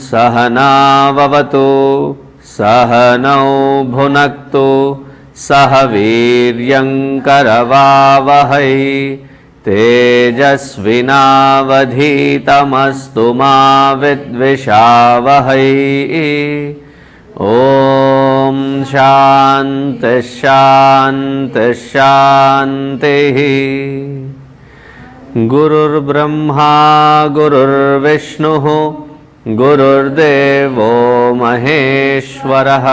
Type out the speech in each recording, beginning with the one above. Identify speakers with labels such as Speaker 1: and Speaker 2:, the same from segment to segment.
Speaker 1: सहनाववतु सहनौ भुनक्तु सह वीर्यङ्करवावहै तेजस्विनावधीतमस्तु मा विद्विषावहै। ॐ शान्ति शान्ति शान्तिः। गुरुर्ब्रह्मा गुरुर्विष्णुः गुरुर्देवो महेश्वरः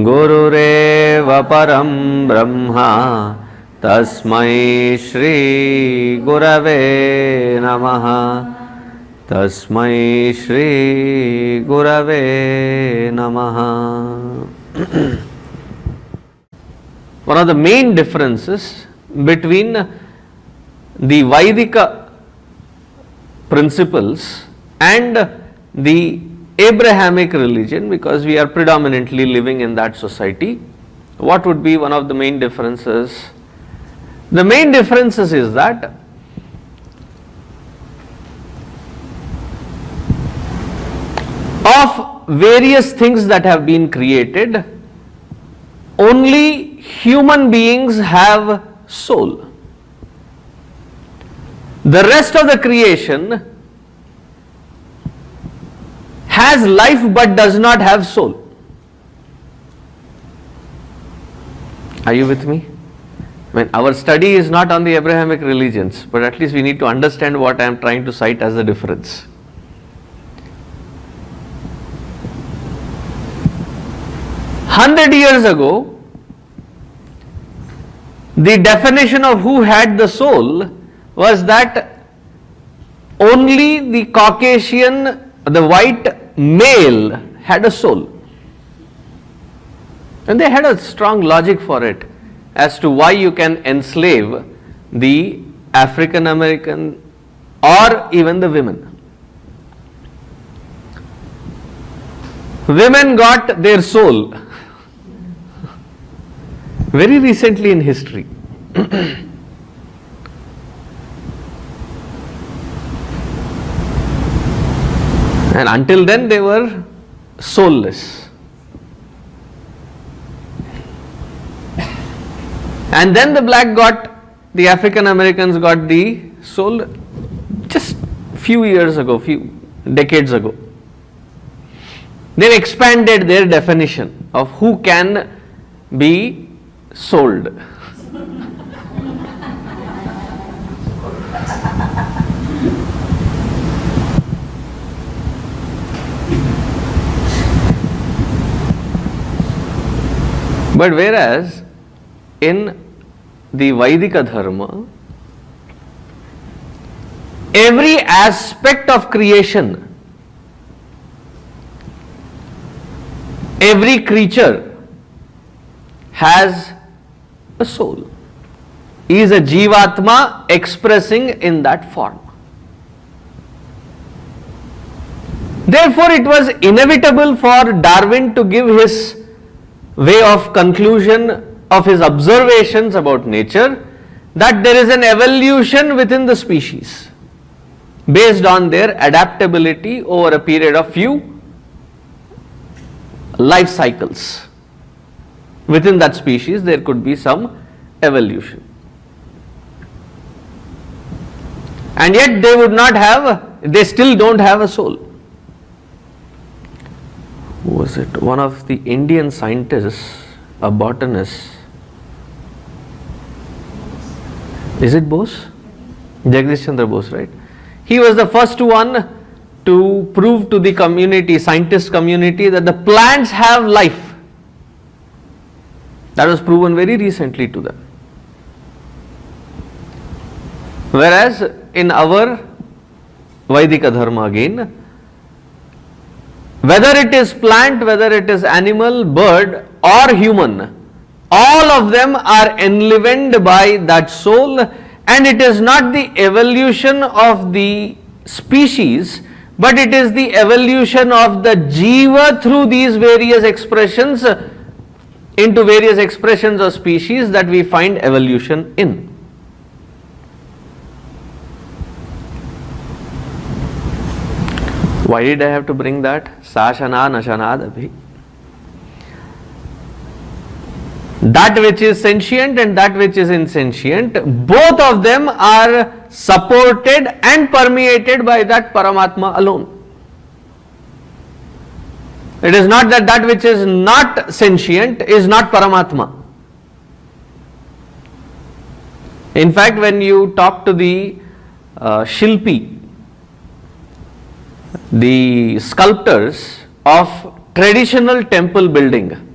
Speaker 1: गुरुरेव परं ब्रह्मा तस्मै श्री गुरवे नमः। तस्मै श्री गुरवे नमः। One of the main differences between the Vaidika principles and the Abrahamic religion, because we are predominantly living in that society, what would be one of the main differences? The main differences is that of various things that have been created, only human beings have soul. The rest of the creation has life but does not have soul. Are you with me? When our study is not on the Abrahamic religions, but at least we need to understand what I am trying to cite as the difference. 100 years ago, the definition of who had the soul was that only the Caucasian, the white male had a soul. And they had a strong logic for it as to why you can enslave the African American or even the women. Women got their soul very recently in history. And until then they were soulless. And then the African Americans got the soul just few years ago, few decades ago. They expanded their definition of who can be sold. But whereas in the Vaidika Dharma, every aspect of creation, every creature has a soul. He is a Jivatma expressing in that form. Therefore, it was inevitable for Darwin to give his way of conclusion of his observations about nature, that there is an evolution within the species based on their adaptability over a period of few life cycles. Within that species there could be some evolution. And yet they still don't have a soul. Who was it? One of the Indian scientists, a botanist. Is it Bose? Jagdish Chandra Bose, right? He was the first one to prove to the community, scientist community, that the plants have life. That was proven very recently to them. Whereas in our Vaidika Dharma again, whether it is plant, whether it is animal, bird or human, all of them are enlivened by that soul, and it is not the evolution of the species, but it is the evolution of the jiva through these various expressions into various expressions of species that we find evolution in. Why did I have to bring that? Sashana Nashanad Abhi. That which is sentient and that which is insentient, both of them are supported and permeated by that Paramatma alone. It is not that that which is not sentient is not Paramatma. In fact, when you talk to the Shilpi, the sculptors of traditional temple building,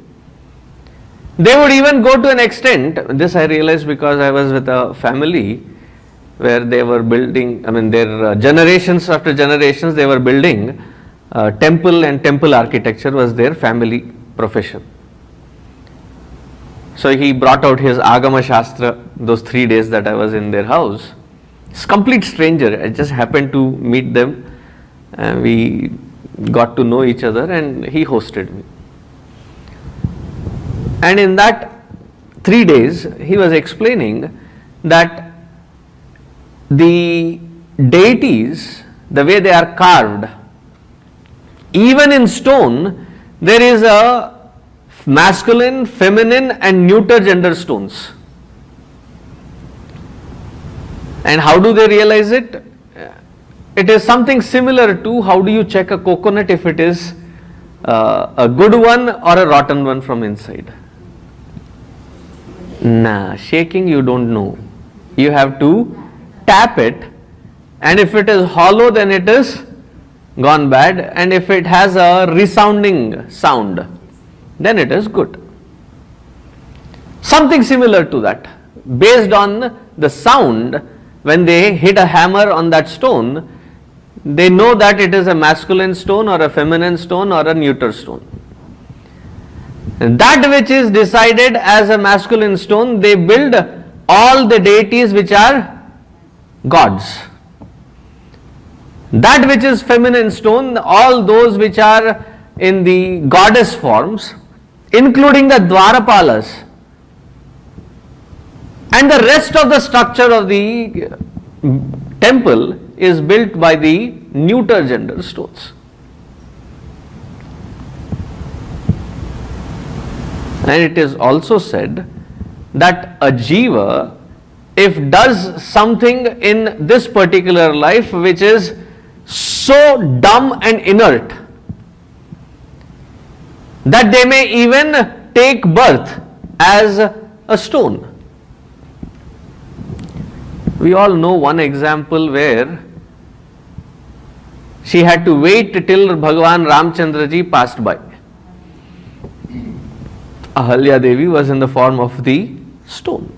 Speaker 1: they would even go to an extent, this I realized because I was with a family where they were building, their generations after generations they were building temple, and temple architecture was their family profession. So he brought out his Agama Shastra those 3 days that I was in their house. It's complete stranger, I just happened to meet them and we got to know each other and he hosted me. And in that 3 days, he was explaining that the deities, the way they are carved, even in stone, there is a masculine, feminine and neuter gender stones. And how do they realize it? It is something similar to how do you check a coconut if it is a good one or a rotten one from inside. Nah, shaking you don't know. You have to tap it, and if it is hollow then it is gone bad, and if it has a resounding sound then it is good. Something similar to that. Based on the sound, when they hit a hammer on that stone, they know that it is a masculine stone or a feminine stone or a neuter stone. That which is decided as a masculine stone, they build all the deities which are gods. That which is feminine stone, all those which are in the goddess forms, including the Dwarapalas, and the rest of the structure of the temple is built by the neuter gender stones. And it is also said that a jiva, if does something in this particular life which is so dumb and inert that they may even take birth as a stone. We all know one example where she had to wait till Bhagavan Ramchandra ji passed by. Ahalya Devi was in the form of the stone.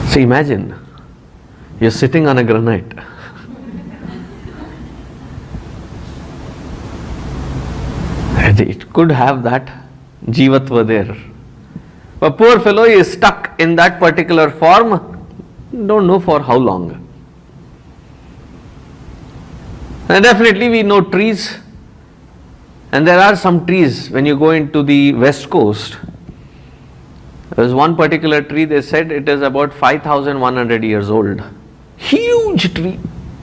Speaker 1: So imagine, you're sitting on a granite. And it could have that jivatva there. But poor fellow is stuck in that particular form, don't know for how long. And definitely we know trees. And there are some trees when you go into the west coast. There was one particular tree, they said it is about 5,100 years old. Huge tree,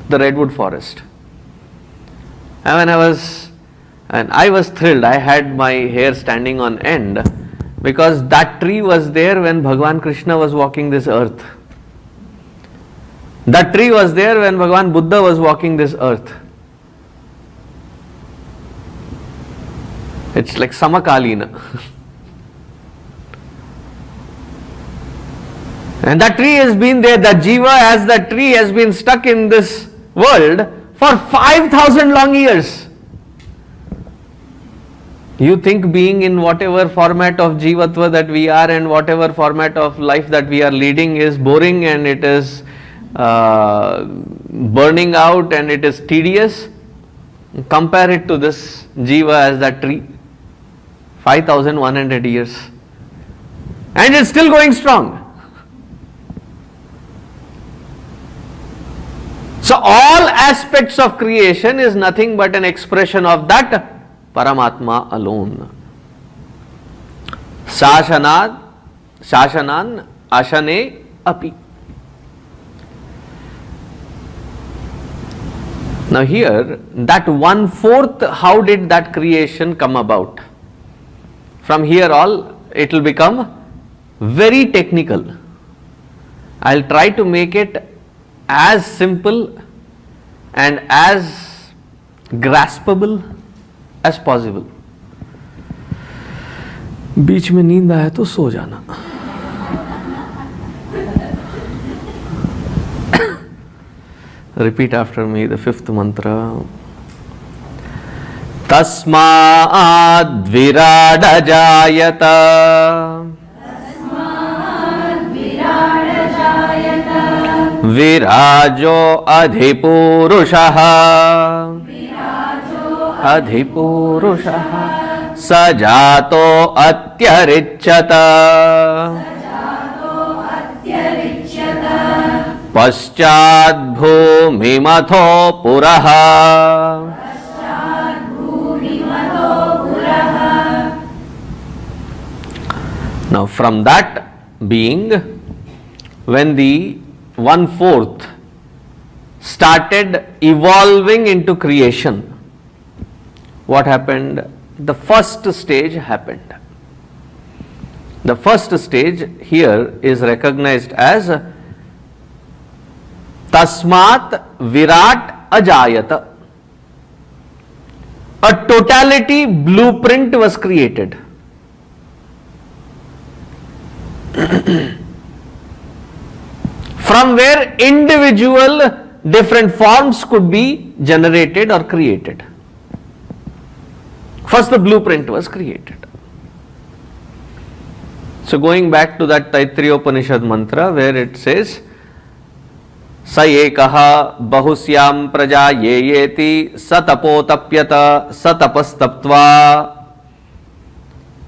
Speaker 1: the redwood forest. And I was thrilled. I had my hair standing on end because that tree was there when Bhagavan Krishna was walking this earth. That tree was there when Bhagavan Buddha was walking this earth. It's like Samakalina. And that tree has been there, that jiva as that tree has been stuck in this world for 5,000 long years. You think being in whatever format of jivatva that we are and whatever format of life that we are leading is boring and it is burning out and it is tedious? Compare it to this jiva as that tree. 5,100 years. And it's still going strong. So all aspects of creation is nothing but an expression of that Paramatma alone. Sashanan Ashane Api. Now here, that 1/4, how did that creation come about? From here all, it will become very technical. I'll try to make it as simple and as graspable as possible. बीच में नींद आए तो सो जाना. Repeat after me the 5th mantra. तस्माद् विराडजायत. विराजो अधिपुरुषः. अधिपुरुषः स जातो अत्यरिच्यत. पश्चाद्भूमिमथो पुरः. Now from that being, when the 1/4 started evolving into creation, what happened? The first stage happened. The first stage here is recognized as Tasmat Virat Ajayata. A totality blueprint was created. From where individual different forms could be generated or created. First the blueprint was created. So going back to that Taittiriya Upanishad mantra where it says स एकः बहुस्यां प्रजा येयेति स तपोतप्यत स तपस्तप्त्वा.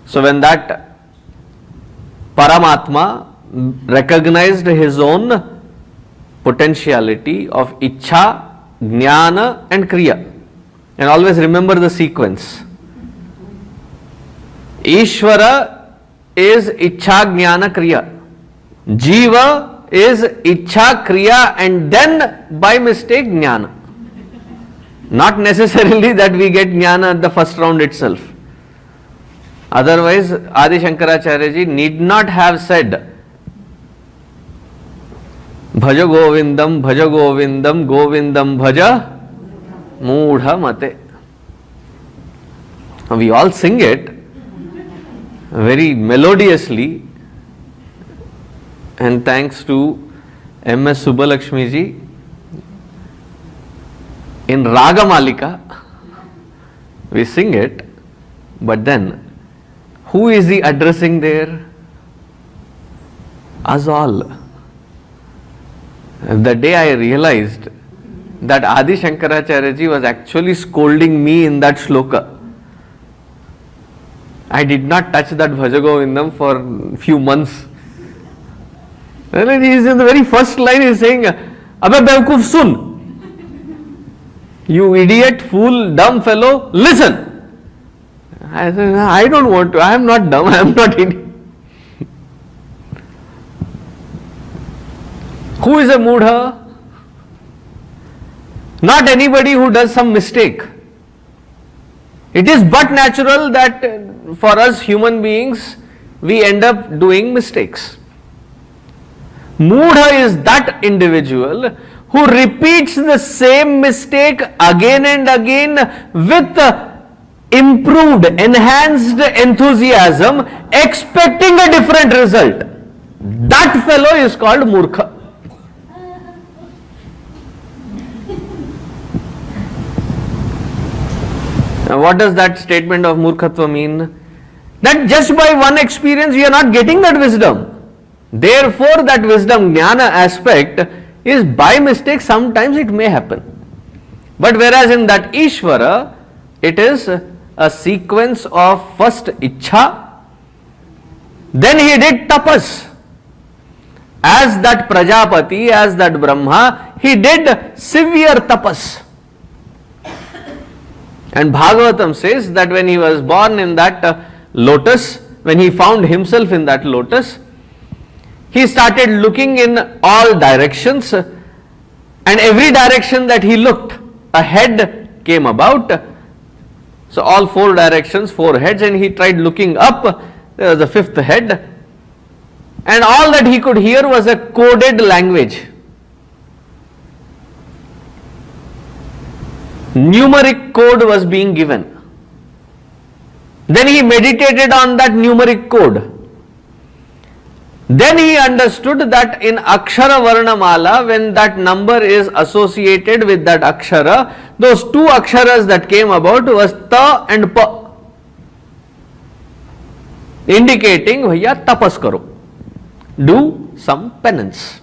Speaker 1: So when that Paramatma recognized his own potentiality of Ichha, Jnana and Kriya, and always remember the sequence. Ishvara is Ichha, Jnana, Kriya. Jiva is Ichha, Kriya and then by mistake Jnana. Not necessarily that we get Jnana at the first round itself. Otherwise, Adi Shankaracharya ji need not have said Bhaja Govindam, Govindam Bhaja Moodha Mate. We all sing it very melodiously, and thanks to M.S. Subbalakshmi ji in Ragamalika we sing it, but then who is he addressing there? Us all. The day I realized that Adi Shankaracharya ji was actually scolding me in that shloka, I did not touch that Bhaja Govindam for few months. And he is in the very first line, he is saying, Abhe Bevkuf sun. You idiot, fool, dumb fellow, listen. I said, I don't want to, I am not dumb, I am not idiot. Who is a moodha? Not anybody who does some mistake. It is but natural that for us human beings, we end up doing mistakes. Moodha is that individual who repeats the same mistake again and again with improved, enhanced enthusiasm, expecting a different result. That fellow is called Murkha. Now, what does that statement of Murkhatva mean? That just by one experience you are not getting that wisdom. Therefore, that wisdom, jnana aspect is by mistake, sometimes it may happen. But whereas in that Ishvara, it is a sequence of first Ichha, then he did tapas. As that Prajapati, as that Brahma, he did severe tapas. And Bhagavatam says that when he was born in that lotus, when he found himself in that lotus, he started looking in all directions, and every direction that he looked, a head came about. So all four directions, four heads, and he tried looking up. There was a fifth head, and all that he could hear was a coded language. Numeric code was being given. Then he meditated on that numeric code. Then he understood that in Akshara Varnamala, when that number is associated with that Akshara, those two Aksharas that came about was Ta and Pa, indicating, Bhaiya tapas karo, do some penance.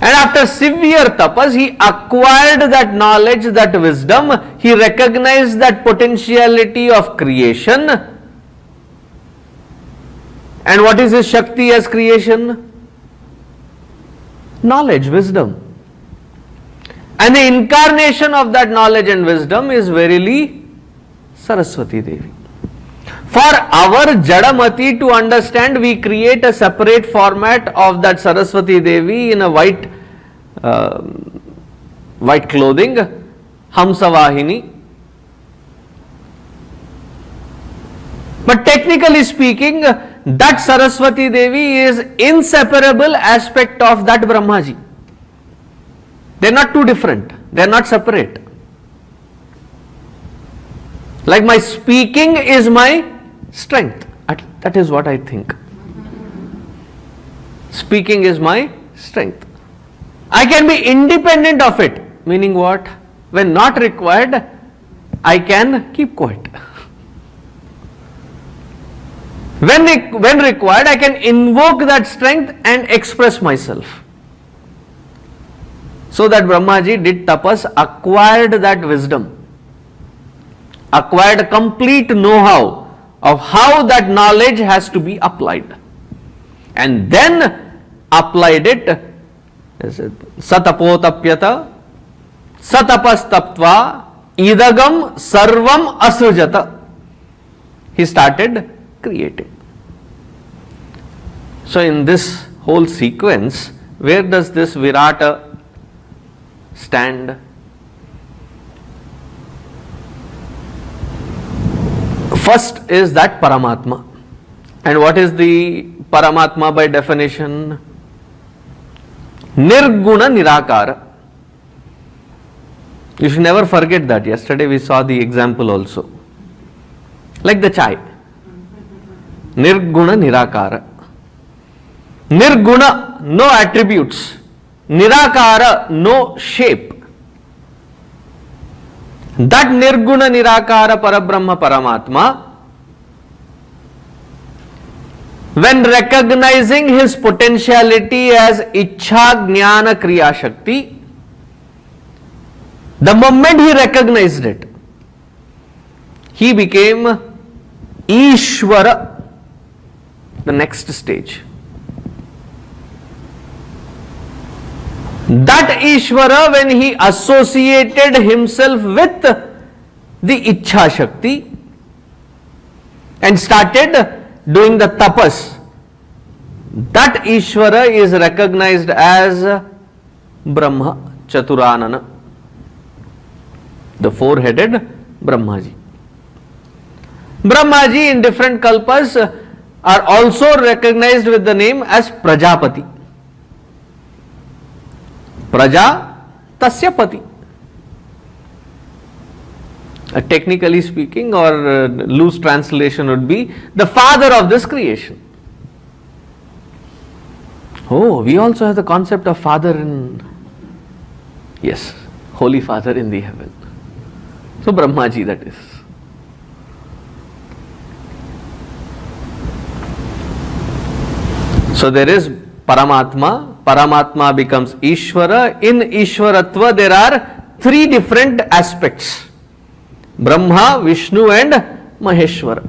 Speaker 1: And after severe tapas, he acquired that knowledge, that wisdom, he recognized that potentiality of creation. And what is his Shakti as creation? Knowledge, wisdom. And the incarnation of that knowledge and wisdom is verily Saraswati Devi. For our Jadamati to understand, we create a separate format of that Saraswati Devi in a white clothing, Hamsavahini. But technically speaking, that Saraswati Devi is inseparable aspect of that Brahmaji. They are not two different, they are not separate. Like my speaking is my strength. That is what I think. Speaking is my strength. I can be independent of it, meaning what? When not required, I can keep quiet. When required, I can invoke that strength and express myself. So that Brahmaji did tapas, acquired that wisdom, acquired complete know-how of how that knowledge has to be applied, and then applied it. Satapotapyata satapastaptva idagam sarvam asrujata. He started creating. So in this whole sequence, where does this Virata stand? First is that Paramatma. And what is the Paramatma by definition? Nirguna Nirakara. You should never forget that. Yesterday we saw the example also. Like the chai. Nirguna Nirakara. Nirguna, no attributes. Nirakara, no shape. That Nirguna Nirakara Parabrahma Paramatma, when recognizing his potentiality as Ichha Jnana Kriya Shakti, the moment he recognized it, he became Ishvara, the next stage. That Ishvara, when he associated himself with the Ichha Shakti and started doing the tapas, that Ishvara is recognized as Brahma Chaturanana, the four-headed Brahmaji. Brahmaji in different kalpas are also recognized with the name as Prajapati. Praja Tasya Pati. Technically speaking, or loose translation would be the father of this creation. Oh, we also have the concept of father in, yes, Holy Father in the heaven. So Brahmaji, that is. So there is Paramatma. Paramatma becomes Ishvara. In Ishvaratva there are three different aspects: Brahma, Vishnu and Maheshwara.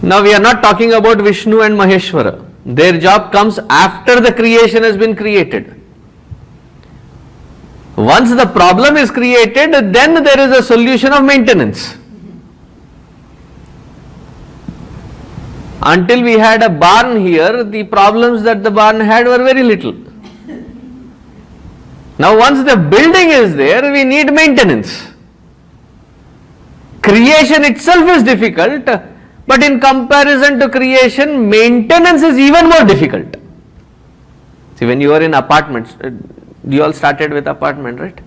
Speaker 1: Now we are not talking about Vishnu and Maheshwara. Their job comes after the creation has been created. Once the problem is created, then there is a solution of maintenance. Until we had a barn here, the problems that the barn had were very little. Now once the building is there, we need maintenance. Creation itself is difficult, but in comparison to creation, maintenance is even more difficult. See, when you are in apartments, you all started with apartment, right?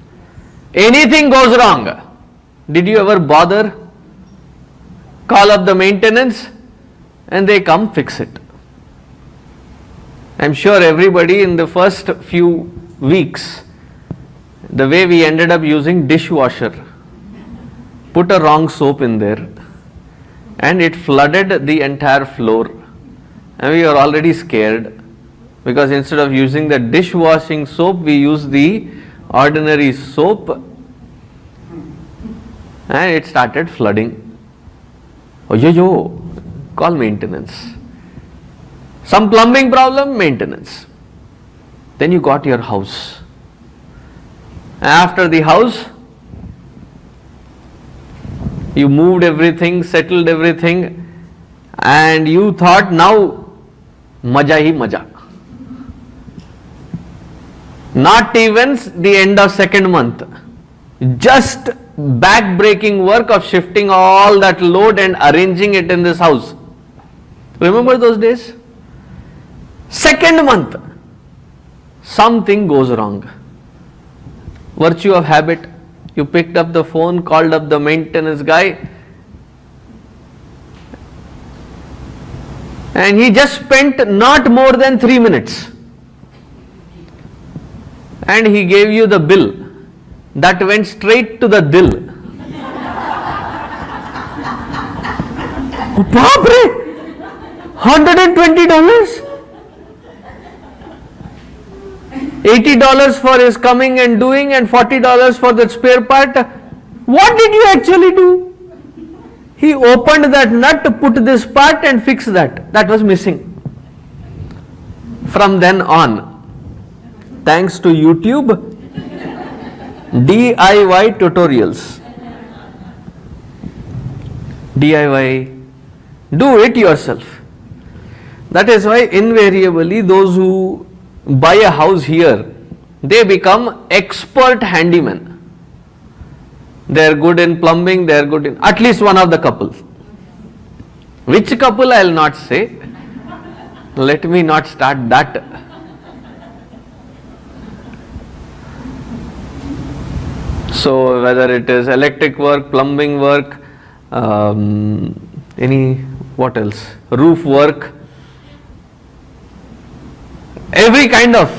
Speaker 1: Anything goes wrong, did you ever bother? Call up the maintenance and they come fix it. I am sure everybody in the first few weeks, the way we ended up using dishwasher, put a wrong soap in there and it flooded the entire floor, and we are already scared because instead of using the dishwashing soap, we use the ordinary soap, and it started flooding. Oh yo, call maintenance. Some plumbing problem, maintenance. Then you got your house. After the house, you moved everything, settled everything, and you thought now maja hi maja. Not even the end of second month, just back-breaking work of shifting all that load and arranging it in this house. Remember those days? Second month, something goes wrong. Virtue of habit, you picked up the phone, called up the maintenance guy, and he just spent not more than 3 minutes. And he gave you the bill that went straight to the dil. Baapre! $120? $80 for his coming and doing and $40 for the spare part. What did you actually do? He opened that nut, put this part and fixed that. That was missing. From then on, thanks to YouTube, DIY tutorials. DIY, do it yourself. That is why invariably those who buy a house here, they become expert handymen. They are good in plumbing, they are good in, at least one of the couple. Which couple I will not say. Let me not start that. So whether it is electric work, plumbing work, what else? Roof work, every kind of.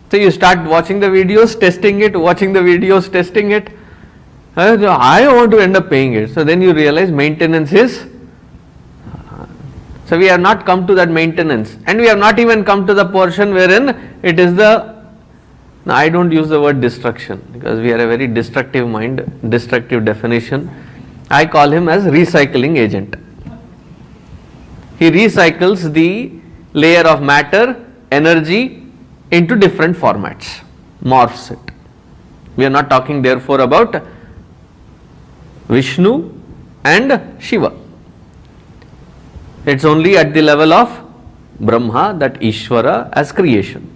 Speaker 1: So you start watching the videos, testing it, watching the videos, testing it. I want to end up paying it. So then you realize maintenance is. So we have not come to that maintenance, and we have not even come to the portion wherein it is the. Now I don't use the word destruction because we are a very destructive mind, destructive definition. I call him as recycling agent. He recycles the layer of matter, energy into different formats, morphs it. We are not talking therefore about Vishnu and Shiva. It's only at the level of Brahma, that Ishvara as creation.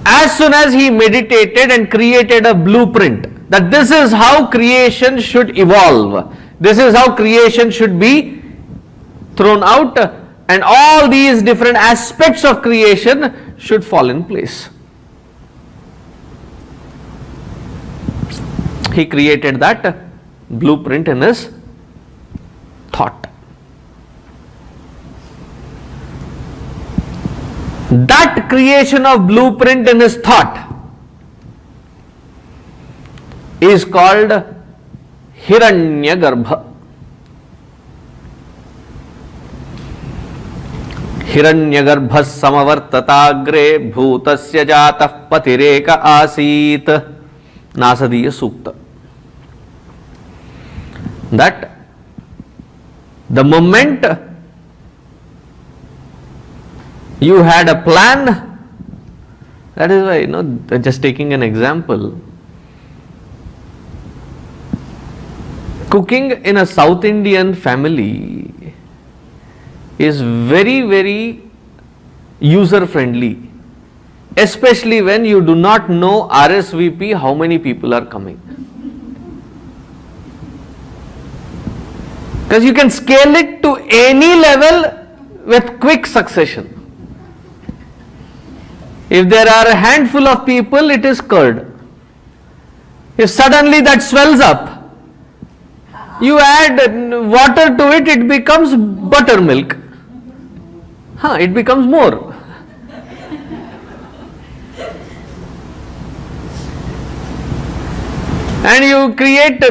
Speaker 1: As soon as he meditated and created a blueprint that this is how creation should evolve, this is how creation should be thrown out, and all these different aspects of creation should fall in place. He created that blueprint in his thought. That creation of blueprint in his thought is called Hiranyagarbha. Hiranyagarbha samavartatagre bhutasya jatah patireka asit. Nasadiya Sukta. That the moment you had a plan, that is why, just taking an example, cooking in a South Indian family is very, very user friendly. especially when you do not know RSVP how many people are coming. Because you can scale it to any level with quick succession. If there are a handful of people, it is curd. If suddenly that swells up, you add water to it, it becomes buttermilk. It becomes more. And you create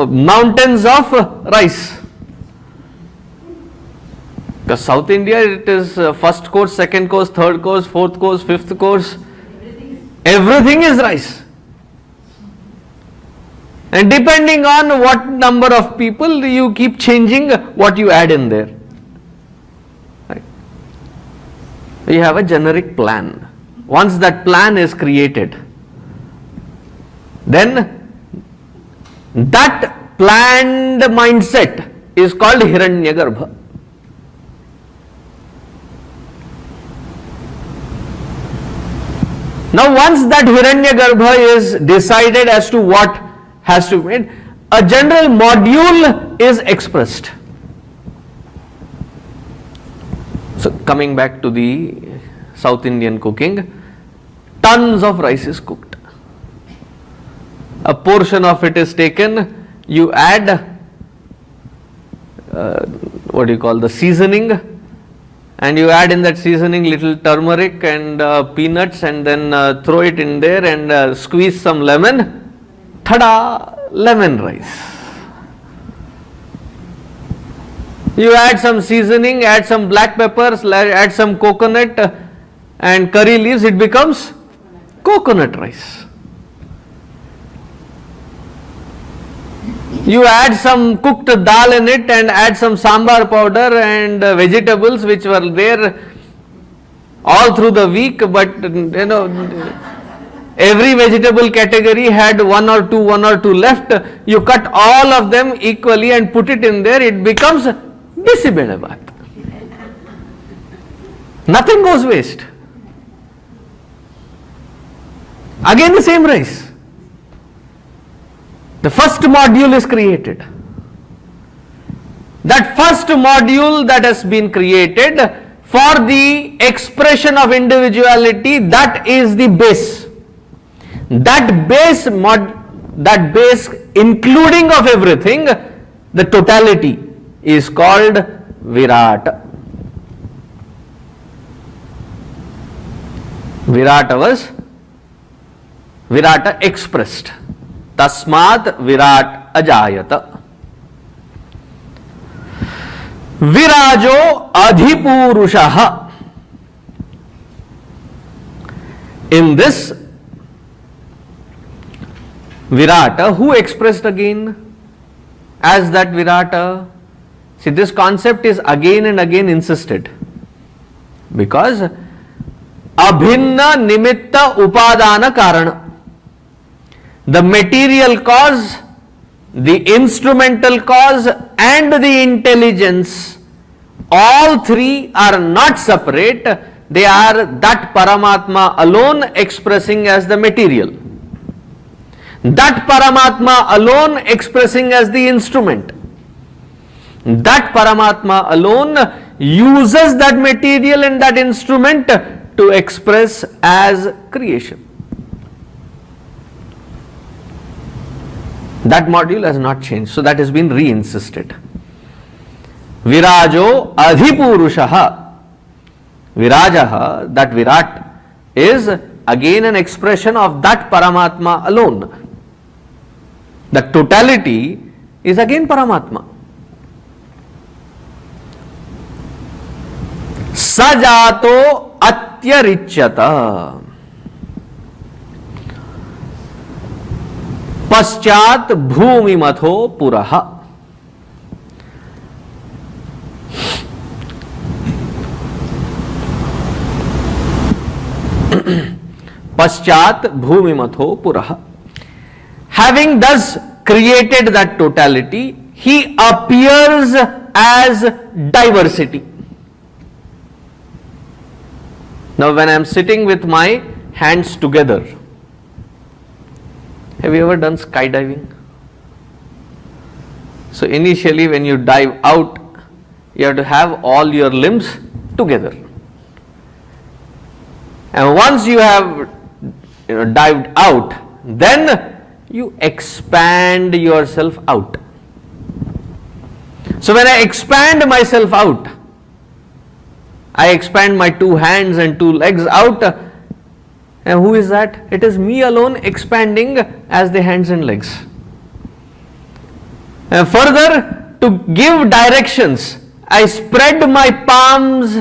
Speaker 1: mountains of rice. Because South India, it is first course, second course, third course, fourth course, fifth course. Everything is rice. And depending on what number of people, you keep changing what you add in there. Right? You have a generic plan. Once that plan is created, then that planned mindset is called Hiranyagarbha. Now once that Hiranyagarbha is decided as to what has to be made, a general module is expressed. So coming back to the South Indian cooking, tons of rice is cooked. A portion of it is taken, you add the seasoning, and you add in that seasoning little turmeric and peanuts, and then throw it in there and squeeze some lemon. Tada! Lemon rice. You add some seasoning, add some black peppers, add some coconut and curry leaves, it becomes coconut rice. You add some cooked dal in it and add some sambar powder and vegetables which were there all through the week, but every vegetable category had one or two left. You cut all of them equally and put it in there, it becomes bisi bele baat. Nothing goes waste. Again the same rice. The first module is created. That first module that has been created for the expression of individuality, that is the base. That base including of everything, the totality is called Virata. Virata expressed. Tasmat Virat Ajayata. Virajo Adhipurushaha. In this Virata, who expressed again as that Virata? See, this concept is again and again insisted, because Abhinna Nimitta Upadana Karana. The material cause, the instrumental cause and the intelligence, all three are not separate, they are that Paramatma alone expressing as the material. That Paramatma alone expressing as the instrument. That Paramatma alone uses that material and that instrument to express as creation. That module has not changed, so that has been re-insisted. Virajo Adhipurushaha. Virajaha, that Virat, is again an expression of that Paramatma alone. The totality is again Paramatma. Sajato Atyarichyata. पश्चात भूमि मथो पुरः. Paschat bhumi matho purah. Having thus created that totality, he appears as diversity. Now when I am sitting with my hands together, have you ever done skydiving? So initially when you dive out, you have to have all your limbs together. And once you have dived out, then you expand yourself out. So when I expand myself out, I expand my two hands and two legs out. And who is that? It is me alone expanding as the hands and legs. And further, to give directions, I spread my palms,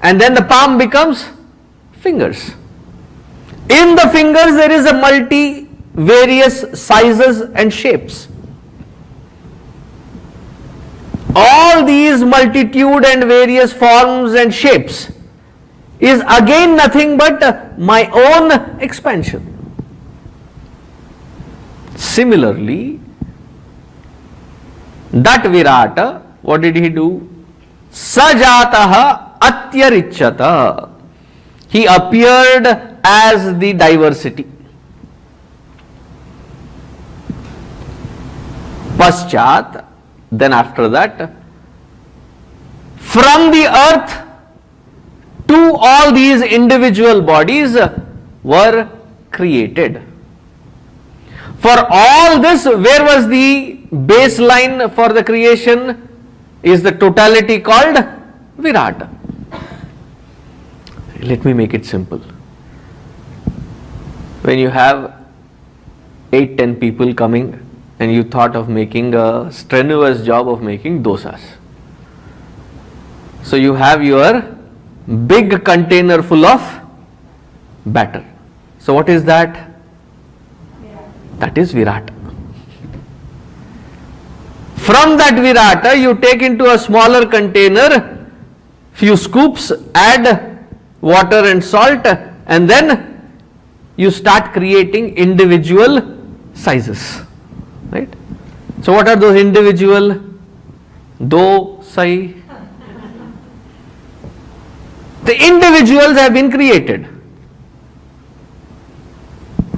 Speaker 1: and then the palm becomes fingers. In the fingers there is a various sizes and shapes. All these multitude and various forms and shapes is again nothing but my own expansion. Similarly, that Virata, what did he do? Sajataha atyarichyata. He appeared as the diversity. Paschat, then after that, from the earth to all these individual bodies were created. For all this, where was the baseline for the creation? Is the totality called Virata. Let me make it simple. When you have 8-10 people coming and you thought of making a strenuous job of making dosas. So you have your big container full of batter. So what is that? That is Virata. From that Virata you take into a smaller container, few scoops, add water and salt, and then you start creating individual sizes. Right? So what are those individual? Dosai. The individuals have been created.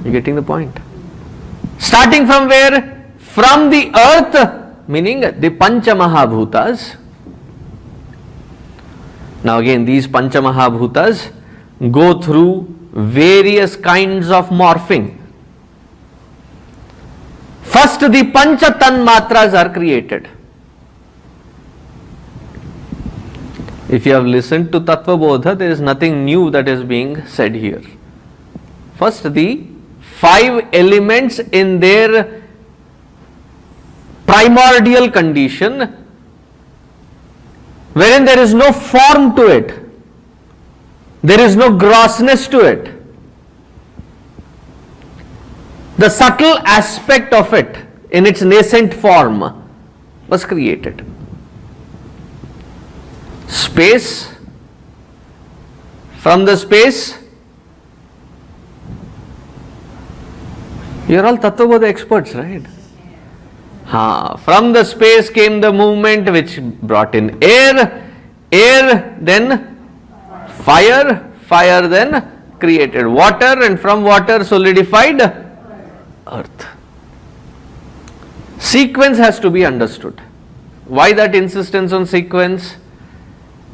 Speaker 1: You getting the point? Starting from where? From the earth, meaning the Pancha Mahabhutas. Now again, these Pancha Mahabhutas go through various kinds of morphing. First, the Pancha Tanmatras are created. If you have listened to Tattva Bodha, there is nothing new that is being said here. First, the 5 elements in their primordial condition, wherein there is no form to it, there is no grossness to it. The subtle aspect of it in its nascent form was created. Space, from the space, you are all Tattva Bodha experts, right? From the space came the movement which brought in air, then fire, then created water, and from water solidified earth. Sequence has to be understood. Why that insistence on sequence?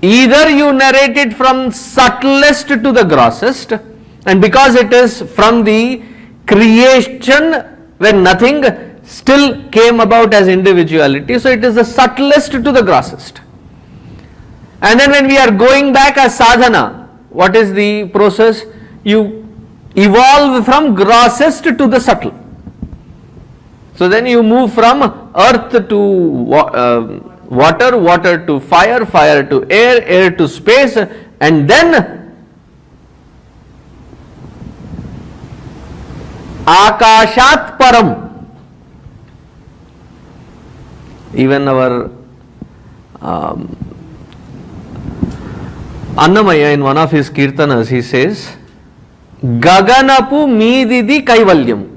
Speaker 1: Either you narrate it from subtlest to the grossest, and because it is from the creation when nothing still came about as individuality, so it is the subtlest to the grossest. And then when we are going back as sadhana, what is the process? You evolve from grossest to the subtle. So then you move from earth to water, water to fire, fire to air, air to space, and then Akashat Param. Even our Annamaya, in one of his kirtanas, he says, Gaganapu Mididi Kaivalyam.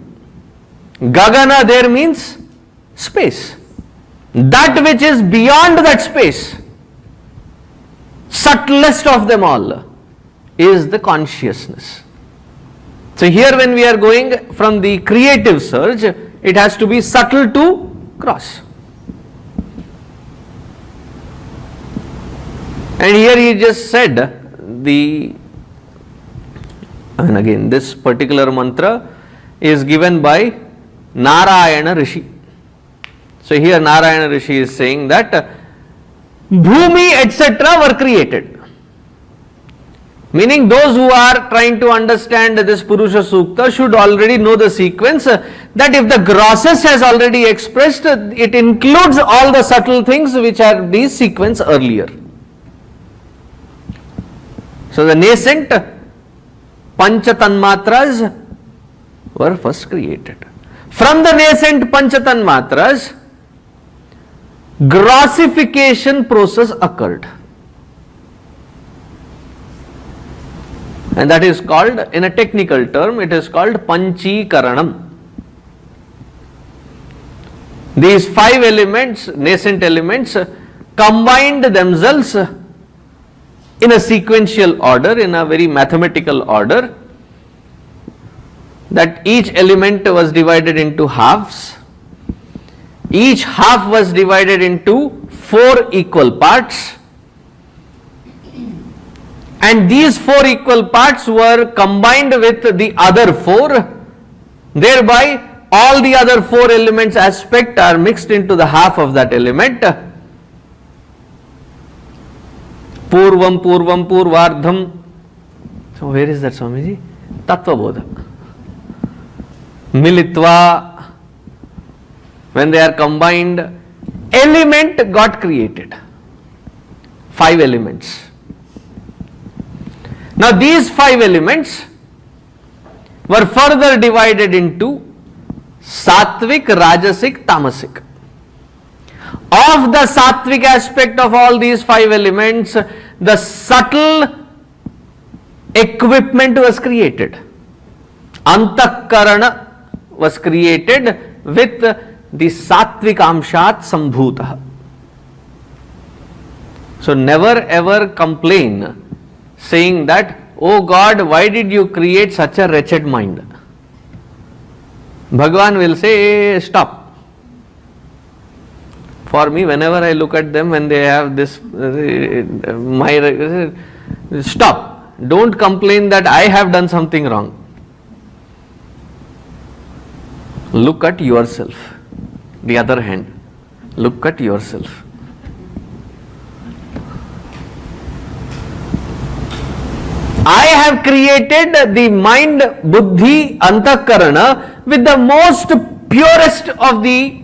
Speaker 1: Gagana there means space. That which is beyond that space, subtlest of them all, is the consciousness. So here when we are going from the creative surge, it has to be subtle to gross. And here he just said and again this particular mantra is given by Narayana Rishi. So here Narayana Rishi is saying that Bhumi etc. were created. Meaning those who are trying to understand this Purusha Sukta should already know the sequence, that if the grossest has already expressed, it includes all the subtle things which are these sequence earlier. So the nascent Pancha Tanmatras were first created. From the nascent Pancha Tanmatras, grossification process occurred. And that is called, in a technical term, it is called Panchikaranam. These 5 elements, nascent elements, combined themselves in a sequential order, in a very mathematical order, that each element was divided into halves. Each half was divided into 4 equal parts. And these 4 equal parts were combined with the other 4, thereby all the other 4 elements aspect are mixed into the half of that element. Purvam Purvam Purvardham. So where is that, Swamiji? Tattva Bodha. Militva. When they are combined, element got created. 5 elements. Now these 5 elements were further divided into Satvik, Rajasic, Tamasic. Of the Satvik aspect of all these 5 elements, the subtle equipment was created. Antakarana was created with the Satvik Amshat Sambhutah. So never ever complain saying that, oh God, why did you create such a wretched mind? Bhagavan will say, hey, stop. For me, whenever I look at them, when they have this, stop. Don't complain that I have done something wrong. Look at yourself. The other hand, look at yourself. I have created the mind, buddhi, antakarana with the most purest of the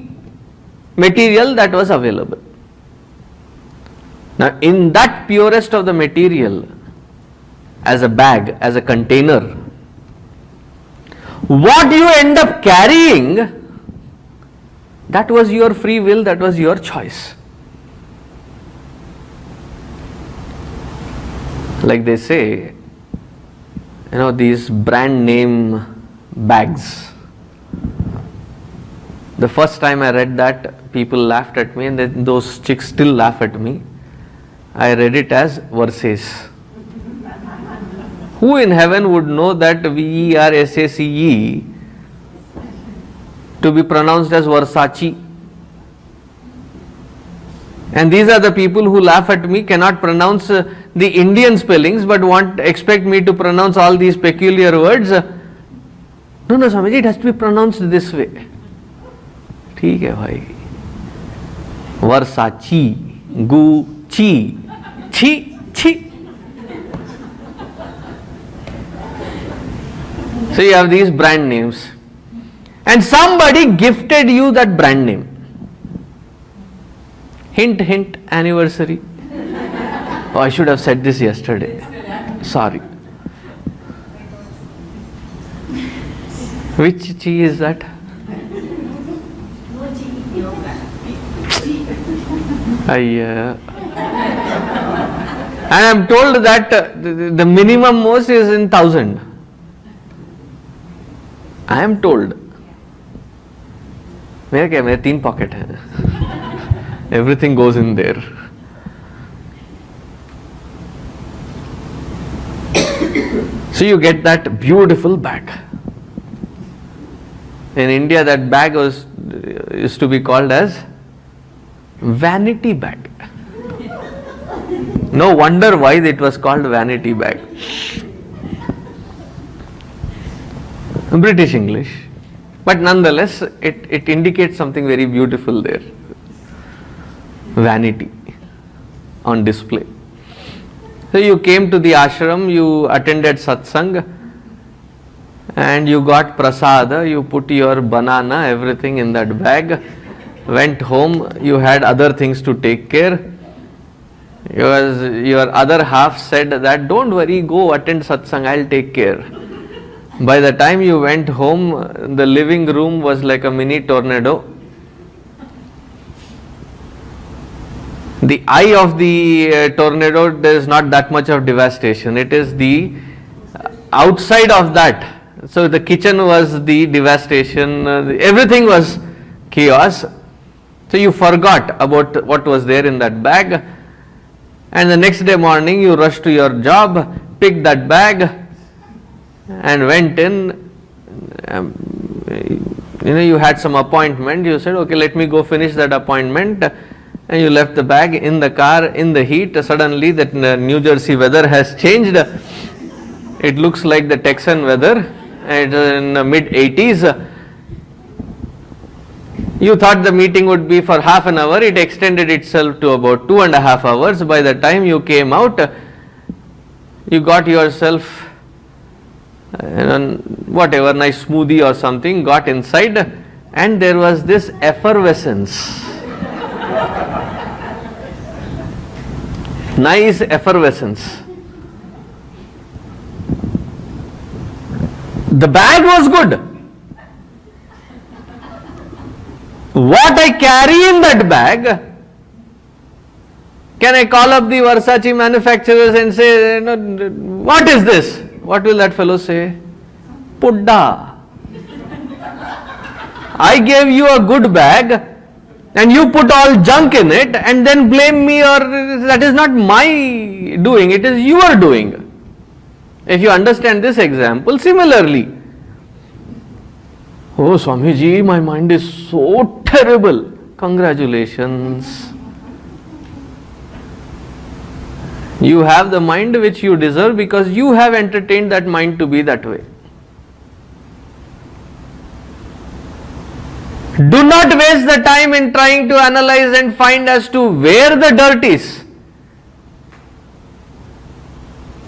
Speaker 1: material that was available. Now, in that purest of the material, as a bag, as a container, what you end up carrying, that was your free will, that was your choice. Like they say, these brand name bags. The first time I read that, people laughed at me, and then those chicks still laugh at me. I read it as Versace. Who in heaven would know that Versace to be pronounced as Versace? And these are the people who laugh at me, cannot pronounce the Indian spellings, but expect me to pronounce all these peculiar words. No, Swamiji, it has to be pronounced this way. ठीक है भाई. Versace, Gucci, chi. So you have these brand names, and somebody gifted you that brand name. Hint, hint, anniversary. Oh, I should have said this yesterday. Sorry. Which chi is that? And I am told that the minimum most is in 1,000. I am told. मेरे क्या, मेरे 3 pocket हैं. Everything goes in there. So you get that beautiful bag. In India, that bag used to be called as vanity bag. No wonder why it was called vanity bag. British English. But nonetheless, it indicates something very beautiful there. Vanity on display. So you came to the ashram, you attended satsang, and you got prasada, you put your banana, everything in that bag, went home, you had other things to take care. Your other half said that, don't worry, go attend satsang, I'll take care. By the time you went home, the living room was like a mini tornado. The eye of the tornado, there is not that much of devastation. It is the outside of that. So the kitchen was the devastation, everything was chaos. So you forgot about what was there in that bag. And the next day morning you rushed to your job, picked that bag and went in. You had some appointment. You said, okay, let me go finish that appointment. And you left the bag in the car in the heat. Suddenly that New Jersey weather has changed. It looks like the Texan weather. It is in the mid 80s. You thought the meeting would be for half an hour. It extended itself to about 2.5 hours. By the time you came out, you got yourself whatever, nice smoothie or something, got inside, and there was this effervescence. Nice effervescence. The bag was good. What I carry in that bag, can I call up the Versace manufacturers and say, what is this? What will that fellow say? Pudda. I gave you a good bag and you put all junk in it and then blame me, or that is not my doing, it is your doing. If you understand this example, similarly, oh Swamiji, my mind is so terrible. Congratulations. You have the mind which you deserve because you have entertained that mind to be that way. Do not waste the time in trying to analyze and find as to where the dirt is.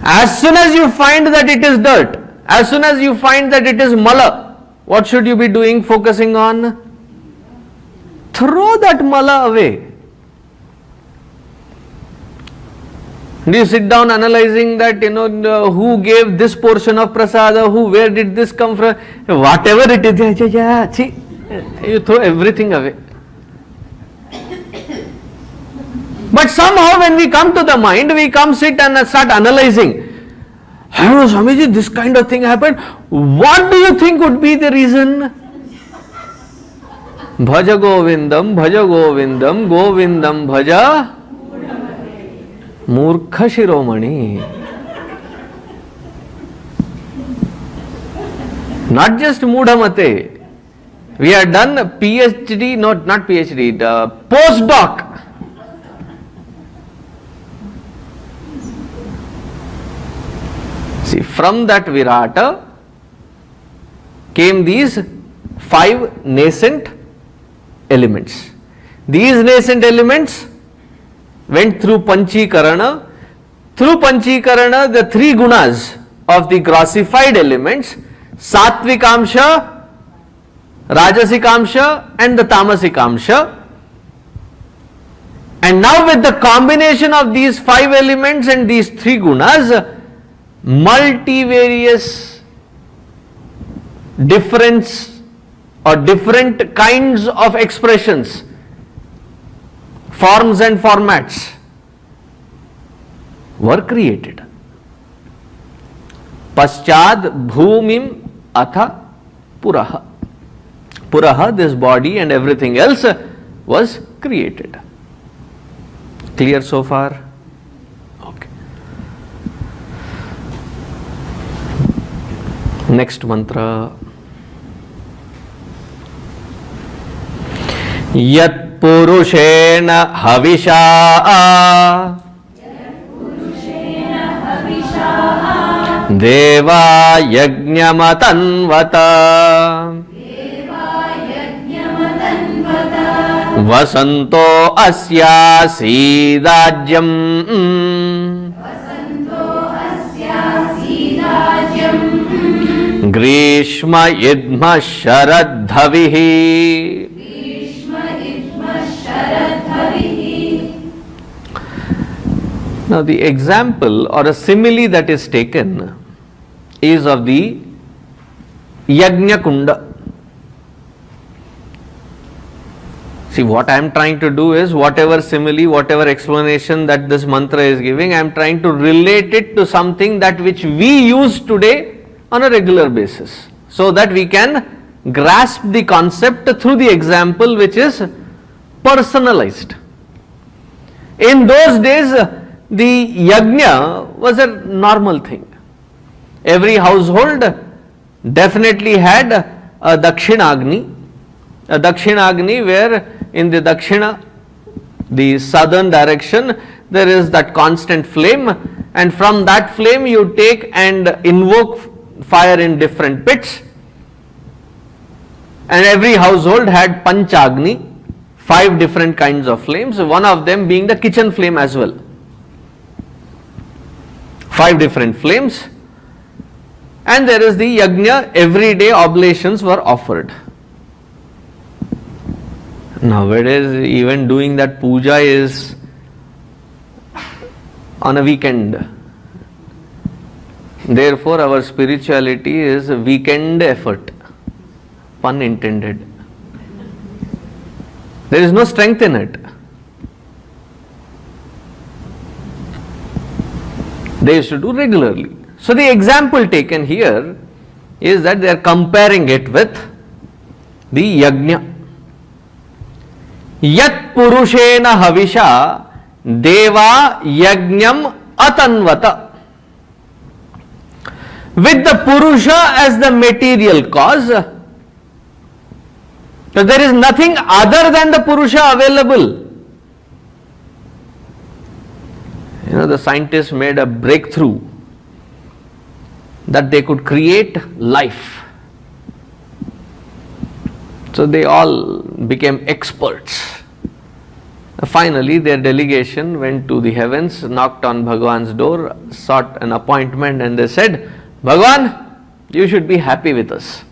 Speaker 1: As soon as you find that it is dirt, as soon as you find that it is mala, what should you be doing, focusing on? Throw that mala away. Do you sit down analyzing that, who gave this portion of prasada, where did this come from, whatever it is, see, you throw everything away. But somehow when we come to the mind, we come sit and start analyzing. I don't know, Swamiji, this kind of thing happened. What do you think would be the reason? Bhaja Govindam, Govindam Bhaja Murkha Shiromani. Not just Mudhamate. We have done a PhD, not PhD, postdoc. See, from that Virata came these 5 nascent elements. These nascent elements went through Panchikarana. Through Panchikarana, the 3 gunas of the grossified elements, Sattvikamsha, Rajasikamsha and the Tamasikamsha. And now with the combination of these 5 elements and these 3 gunas, multivarious different kinds of expressions, forms and formats were created. Paschad bhumim atha puraha. Puraha, this body and everything else, was created. Clear so far? Okay. Next mantra. Yat purushena havisha deva yajñamatanvata vasanto asya sidajyam grishma idma sharadhavihi. Now the example or a simile that is taken is of the Yajna Kunda. See, what I am trying to do is whatever simile, whatever explanation that this mantra is giving, I am trying to relate it to something that which we use today on a regular basis, so that we can grasp the concept through the example which is personalized. In those days, the yajna was a normal thing. Every household definitely had a Dakshinagni, where in the Dakshina, the southern direction, there is that constant flame, and from that flame you take and invoke fire in different pits. And every household had Panchagni, 5 different kinds of flames, one of them being the kitchen flame as well. 5 different flames, and there is the yajna, everyday oblations were offered. Nowadays, even doing that puja is on a weekend. Therefore, our spirituality is a weekend effort, pun intended. There is no strength in it. They used to do regularly. So the example taken here is that they are comparing it with the yajna. Yat purushena havisha deva yajnam atanvata. With the purusha as the material cause, so there is nothing other than the purusha available. The scientists made a breakthrough that they could create life. So they all became experts. Finally, their delegation went to the heavens, knocked on Bhagavan's door, sought an appointment, and they said, Bhagavan, you should be happy with us.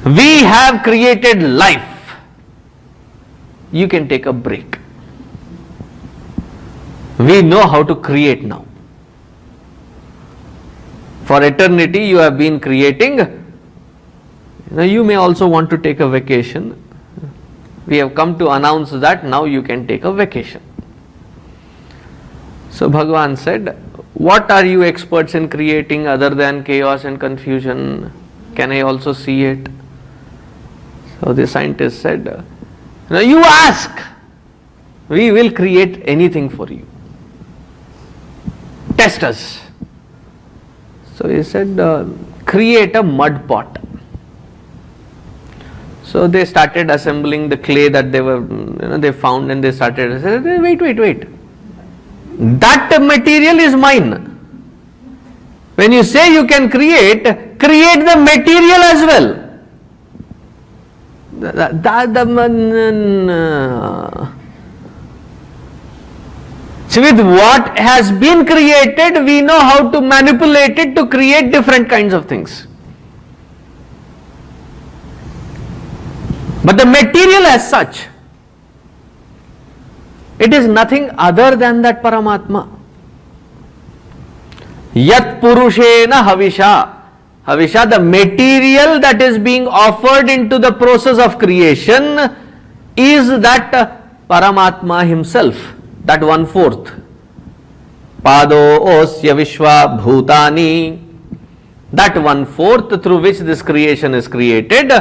Speaker 1: We have created life. You can take a break. We know how to create now. For eternity you have been creating. Now you may also want to take a vacation. We have come to announce that now you can take a vacation. So Bhagavan said, what are you experts in creating other than chaos and confusion? Can I also see it? So the scientist said, now you ask. We will create anything for you. Test us. So he said, create a mud pot. So they started assembling the clay that they found, and they started, said, wait. That material is mine. When you say you can create the material as well. So with what has been created, we know how to manipulate it to create different kinds of things. But the material as such, it is nothing other than that Paramatma. Yat purushena havisha. Havisha, the material that is being offered into the process of creation, is that Paramatma himself, that 1/4. Pado osya vishwa bhutani, that 1/4 through which this creation is created,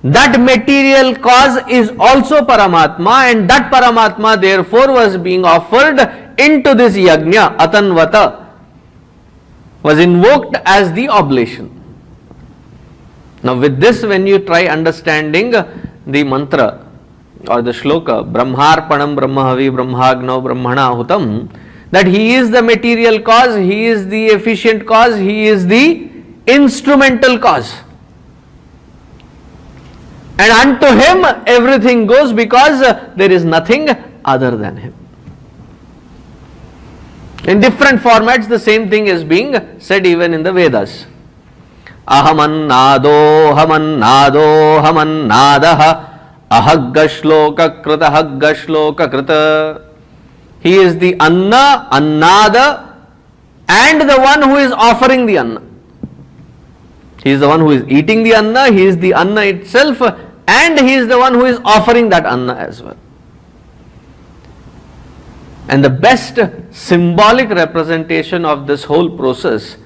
Speaker 1: that material cause is also Paramatma, and that Paramatma therefore was being offered into this yajna, atanvata. was invoked as the oblation. Now with this, when you try understanding the mantra or the shloka, Brahmarpanam Brahmahavi Brahmagno Brahmana Hutam, that he is the material cause, he is the efficient cause, he is the instrumental cause. And unto him everything goes, because there is nothing other than him. In different formats, the same thing is being said even in the Vedas. Ahamannado, hamannado, hamannadaha, ahagga shloka krita, hagga shloka krita. He is the anna, annada, and the one who is offering the anna. He is the one who is eating the anna, he is the anna itself, and he is the one who is offering that anna as well. And the best symbolic representation of this whole process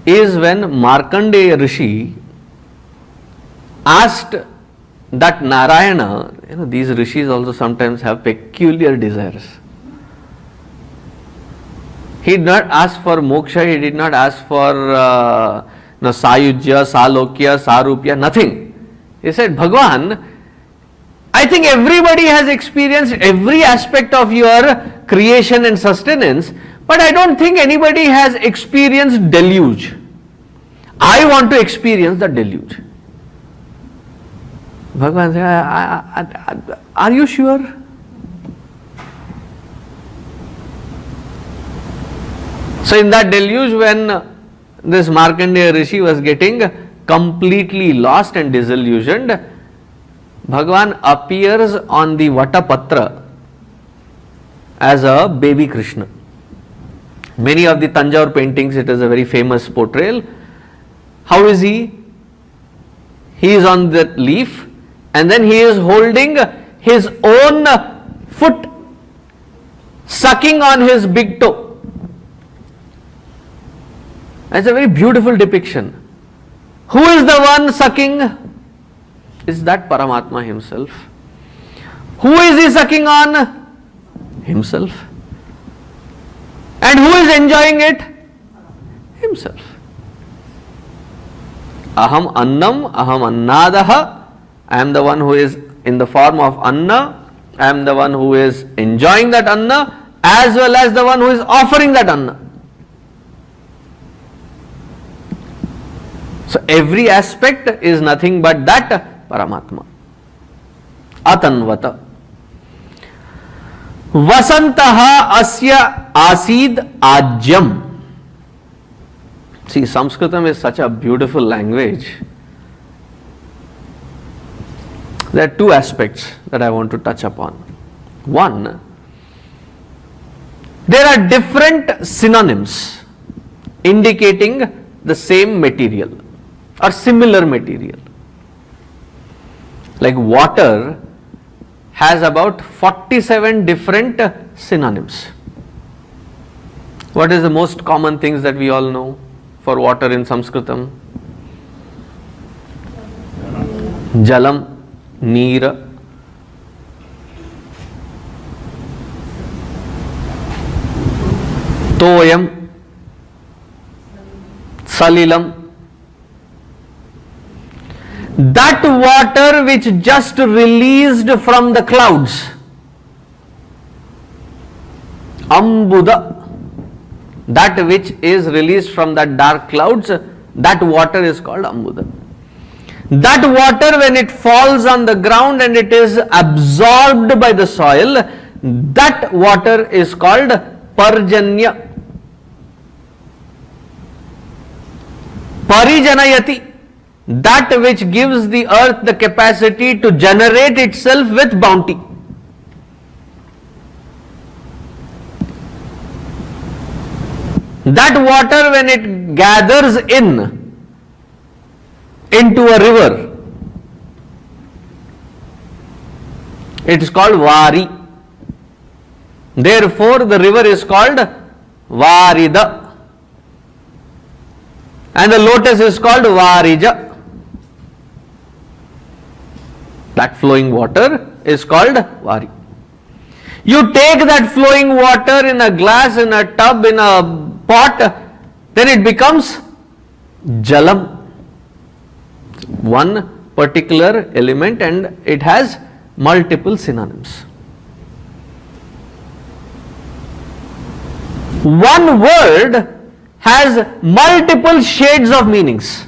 Speaker 1: is when Markandeya Rishi asked that Narayana, these rishis also sometimes have peculiar desires. He did not ask for moksha, he did not ask for sayujya, salokya, sarupya, nothing. He said, Bhagwan, I think everybody has experienced every aspect of your creation and sustenance, but I don't think anybody has experienced deluge. I want to experience the deluge. Bhagavan said, are you sure? So in that deluge, when this Markandeya Rishi was getting completely lost and disillusioned, Bhagavan appears on the Vatapatra as a baby Krishna. Many of the Tanjore paintings, it is a very famous portrayal. How is he? He is on the leaf, and then he is holding his own foot, sucking on his big toe. That's a very beautiful depiction. Who is the one sucking? Is that Paramatma himself? Who is he sucking on? Himself. And who is enjoying it? Himself. Aham annam, aham annadaha. I am the one who is in the form of anna. I am the one who is enjoying that anna, as well as the one who is offering that anna. So every aspect is nothing but that Paramatma. Atanvata. Vasantaha asya asid ajyam. See, Sanskritam is such a beautiful language. There are two aspects that I want to touch upon. One, there are different synonyms indicating the same material or similar material. Like water has about 47 different synonyms. What is the most common things that we all know for water in Sanskritam? Jalam, Neera, Toyam, Salilam. That water which just released from the clouds, Ambuda, that which is released from that dark clouds, that water is called Ambuda. That water, when it falls on the ground and it is absorbed by the soil, that water is called Parjanya. Parijanayati, that which gives the earth the capacity to generate itself with bounty. That water, when it gathers into a river, it is called Vari. Therefore, the river is called Varida, and the lotus is called Varija. That flowing water is called Vari. You take that flowing water in a glass, in a tub, in a pot, then it becomes jalam. One particular element and it has multiple synonyms. One word has multiple shades of meanings.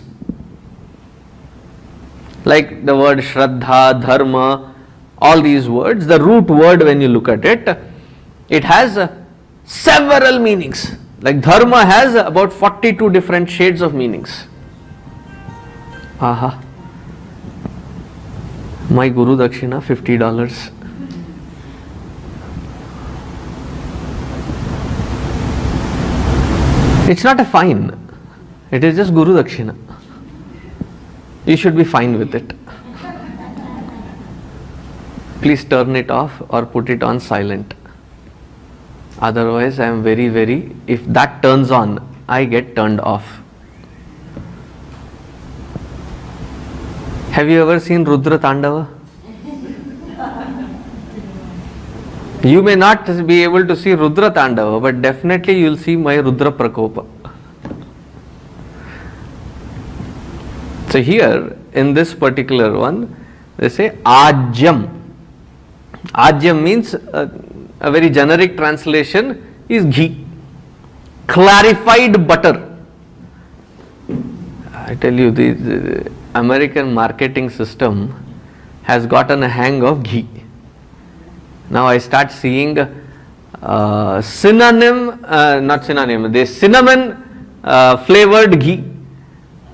Speaker 1: Like the word Shraddha, Dharma, all these words, the root word when you look at it, it has several meanings. Like Dharma has about 42 different shades of meanings. Aha. My Guru Dakshina, $50. It's not a fine. It is just Guru Dakshina. You should be fine with it. Please turn it off or put it on silent. Otherwise, I am very, if that turns on, I get turned off. Have you ever seen Rudra Tandava? You may not be able to see Rudra Tandava, but definitely you will see my Rudra Prakopa. So here, in this particular one, they say Ajyam. Ajyam means a very generic translation is ghee, clarified butter. I tell you, the American marketing system has gotten a hang of ghee. Now I start seeing cinnamon flavored ghee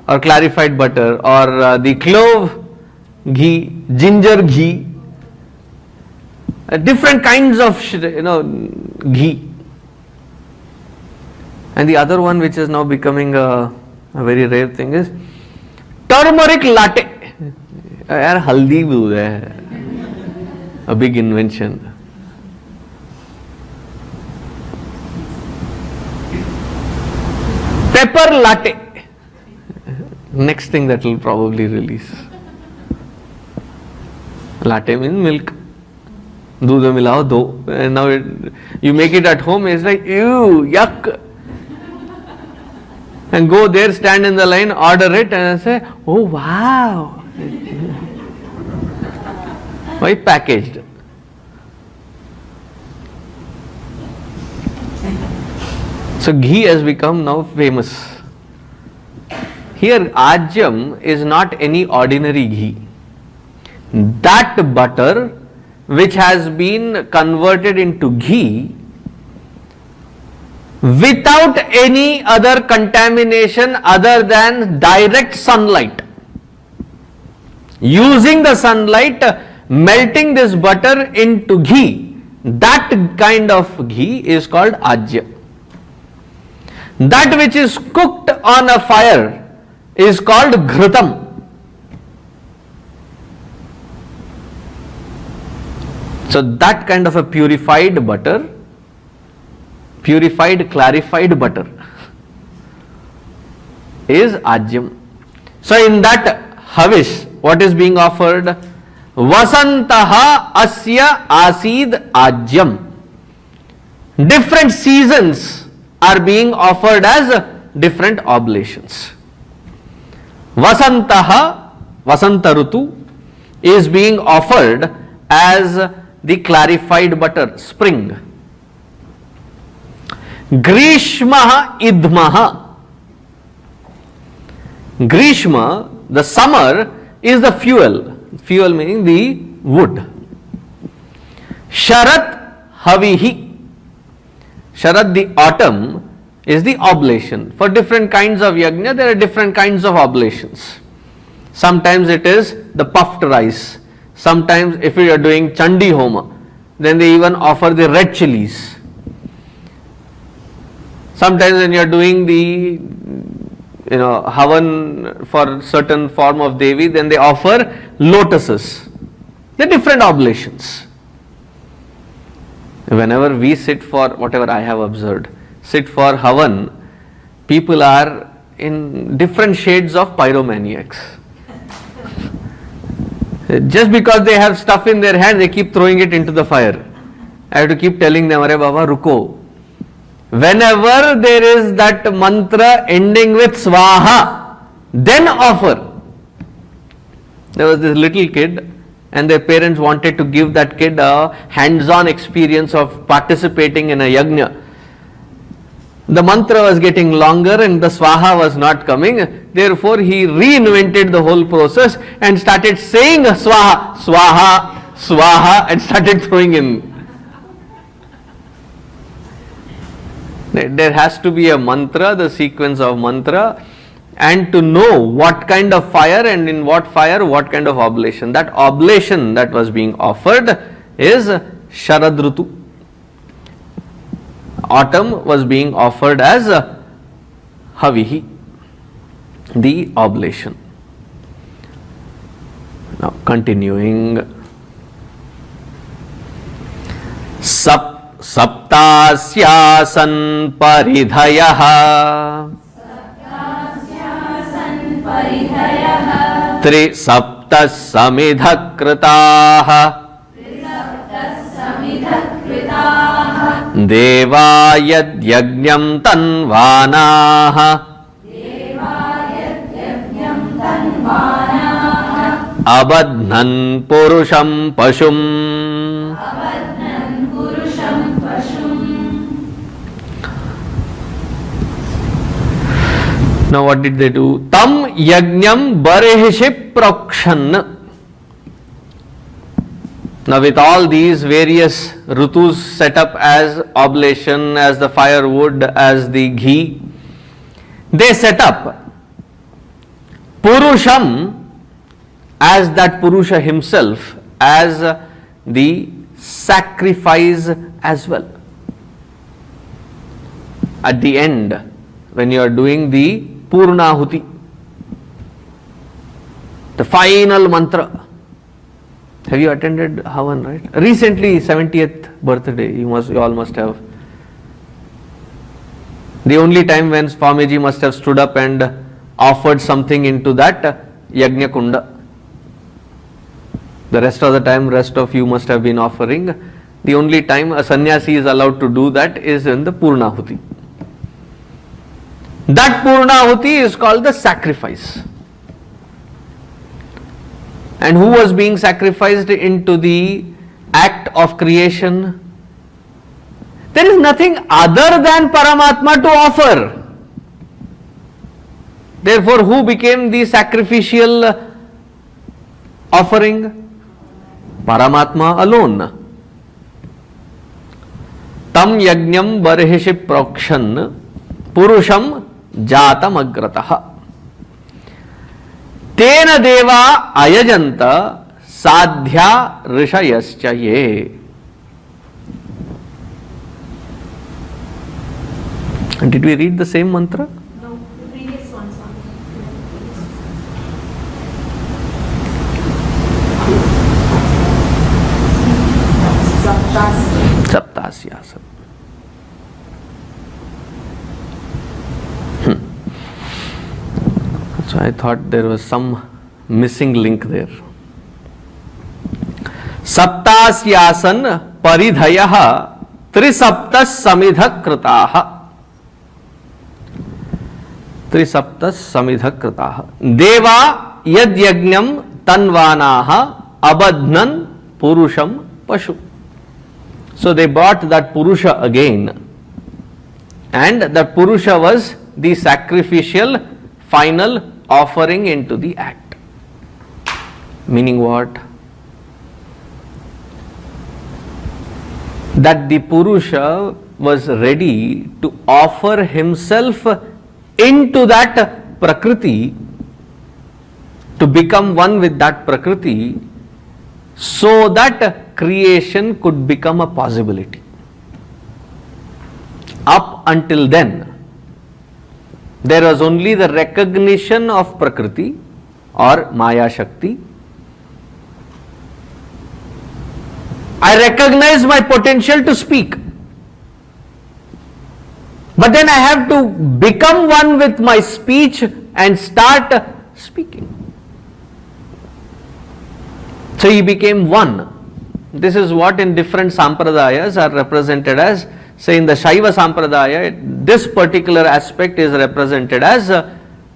Speaker 1: or clarified butter, or the clove ghee, ginger ghee, different kinds of ghee. And the other one which is now becoming a very rare thing is turmeric latte. यार हल्दी दूध है, a big invention. Pepper latte, next thing that will probably release. Latte means milk. दूध में मिलाओ दो, and now you make it at home, it's like ew, yuck. And go there, stand in the line, order it, and say, oh wow. Why packaged? So ghee has become now famous. Here Ajyam is not any ordinary ghee. That butter which has been converted into ghee without any other contamination other than direct sunlight. Using the sunlight, melting this butter into ghee, that kind of ghee is called Ajya. That which is cooked on a fire is called Ghritam. So that kind of a purified butter, purified, clarified butter is Ajyam. So in that Havish, what is being offered? Vasantaha asya asid Ajyam. Different seasons are being offered as different oblations. Vasantaha, Vasantarutu, is being offered as the clarified butter, spring. Grishmaha idmaha. Grishma, the summer, is the fuel. Fuel meaning the wood. Sharat havihi. Sharat, the autumn, is the oblation. For different kinds of yajna, there are different kinds of oblations. Sometimes it is the puffed rice. Sometimes if you are doing Chandi Homa, then they even offer the red chilies. Sometimes when you are doing the Havan for certain form of Devi, then they offer lotuses. They are different oblations. Whenever we sit for, whatever I have observed, sit for Havan, people are in different shades of pyromaniacs. Just because they have stuff in their hand, they keep throwing it into the fire. I have to keep telling them, Arey Baba, ruko. whenever there is that mantra ending with swaha, then offer. There was this little kid and their parents wanted to give that kid a hands-on experience of participating in a yajna. The mantra was getting longer and the swaha was not coming. Therefore, he reinvented the whole process and started saying swaha, swaha, swaha and started throwing in. There has to be a mantra, the sequence of mantra, and to know what kind of fire and in what fire, what kind of oblation. That oblation that was being offered is Sharad Rutu. Autumn was being offered as Havihi, the oblation. Now continuing. Saptasyasan paridhayaha Tri saptas samidha kritaha Deva yad yajñam tanvanaha Abadhnan purusham pashum. Now what did they do? Tam yajñam barhishi prakshan. Now with all these various rutus set up as oblation, as the firewood, as the ghee, they set up Purusham as that Purusha himself as the sacrifice as well. At the end, when you are doing the Purnahuti, the final mantra. Have you attended Havan, right? Recently, 70th birthday, you all must have. The only time when Swamiji must have stood up and offered something into that Yajna Kunda. The rest of the time, rest of you must have been offering. The only time a sannyasi is allowed to do that is in the Purnahuti. That Purnahuti is called the sacrifice. And who was being sacrificed into the act of creation? There is nothing other than Paramatma to offer. Therefore, who became the sacrificial offering? Paramatma alone. Tam yajñam barhishi prakshan purusham jatam agrataha. Tena deva ayajanta sadhya rishayascha ye. And did we read the same mantra?
Speaker 2: No, the previous one.
Speaker 1: Saptasyasan. So I thought there was some missing link there. Saptasyasan paridhayaha trisaptas samidha kritaha. Trisaptas samidha kritaha. Deva yad yajñam tanvanaha abadhnan purusham pashu. So they brought that Purusha again, and that Purusha was the sacrificial final offering into the act. Meaning what? That the Purusha was ready to offer himself into that Prakriti, to become one with that Prakriti, so that creation could become a possibility. Up until then, there was only the recognition of Prakriti or Maya Shakti. I recognize my potential to speak, but then I have to become one with my speech and start speaking. So he became one This is what in different sampradayas are represented as. Say in the Shaiva sampradaya, this particular aspect is represented as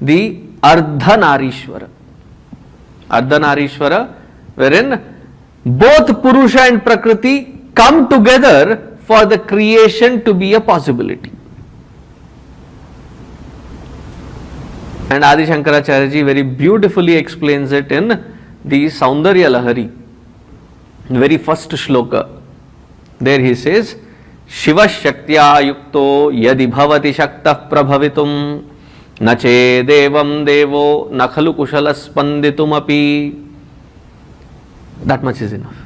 Speaker 1: the Ardhanarishwara. Ardhanarishwara, wherein both Purusha and Prakriti come together for the creation to be a possibility. And Adi Shankaracharya ji very beautifully explains it in the Saundarya Lahari, very first shloka. There he says, Shiva Shaktya Yukto Yadi Bhavati Shaktah Prabhavitum Nache Devam Devo Nakhalu Kushala Spanditum Api. That much is enough.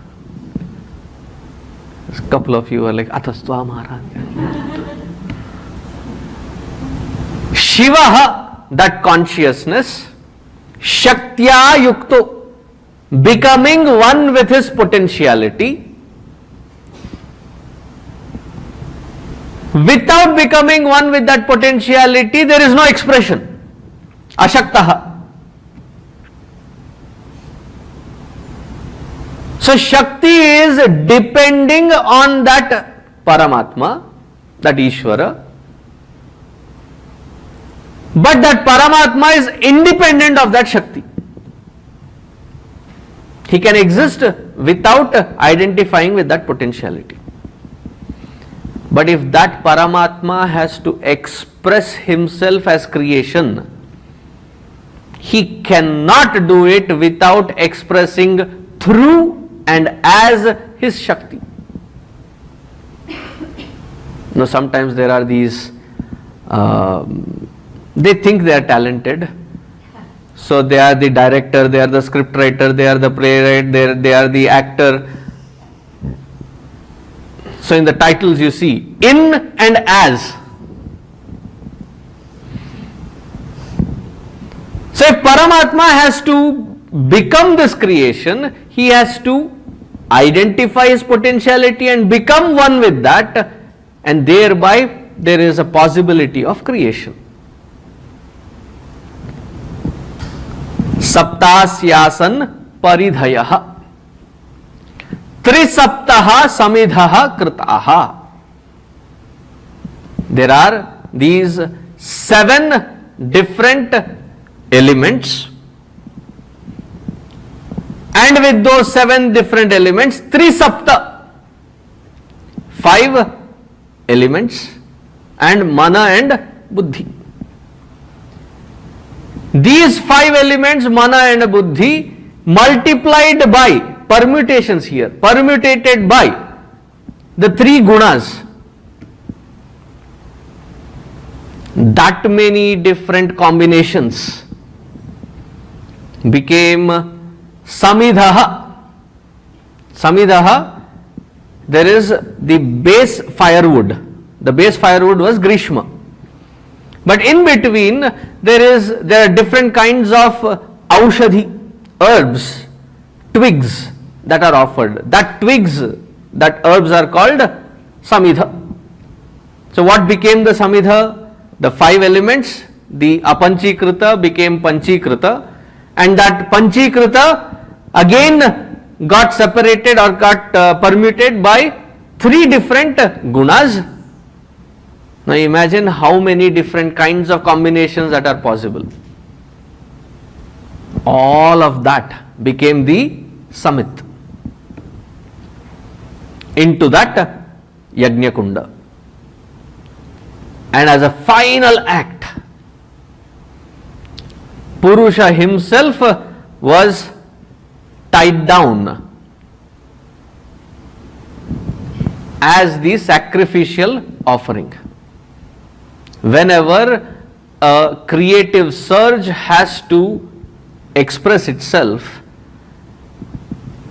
Speaker 1: A couple of you are like, Atastva Maharaj. Shiva, that consciousness, Shaktya Yukto, becoming one with his potentiality. Without becoming one with that potentiality, there is no expression. Ashaktaha. So Shakti is depending on that Paramatma, that Ishvara. But that Paramatma is independent of that Shakti. He can exist without identifying with that potentiality. But if that Paramatma has to express himself as creation, he cannot do it without expressing through and as his Shakti. Now sometimes there are these, they think they are talented. So they are the director, they are the script writer, they are the playwright, they are the actor. So in the titles you see, in and as. So if Paramatma has to become this creation, he has to identify his potentiality and become one with that, and thereby there is a possibility of creation. Saptasyasan paridhayaha Trisaptaha samidhaha kritaha. There are these 7 different elements, and with those 7 different elements, Trisapta, 5 elements, and mana and buddhi. These 5 elements, mana and buddhi, multiplied by permutations here, permutated by the 3 gunas, that many different combinations became samidhaha. Samidhaha, there is the base firewood. The base firewood was Grishma. But in between there are different kinds of aushadhi, herbs, twigs that are offered. That twigs, that herbs are called samidha. So what became the samidha? The 5 elements, the apanchikrita became panchikrita, and that panchikrita again got separated or got permuted by 3 different gunas. Now imagine how many different kinds of combinations that are possible. All of that became the samit into that Yajna Kunda. And as a final act, Purusha himself was tied down as the sacrificial offering. Whenever a creative surge has to express itself,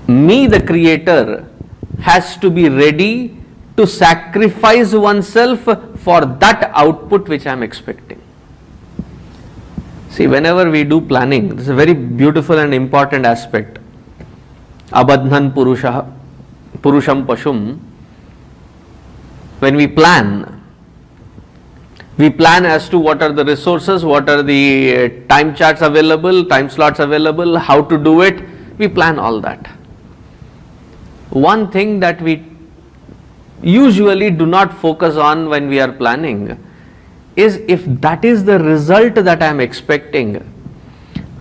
Speaker 1: me, the creator, has to be ready to sacrifice oneself for that output which I am expecting. See, whenever we do planning, this is a very beautiful and important aspect. Abadhan Purusha, Purusham Pashum. When we plan as to what are the resources, what are the time charts available, time slots available, how to do it. We plan all that. one thing that we usually do not focus on when we are planning is, if that is the result that I am expecting,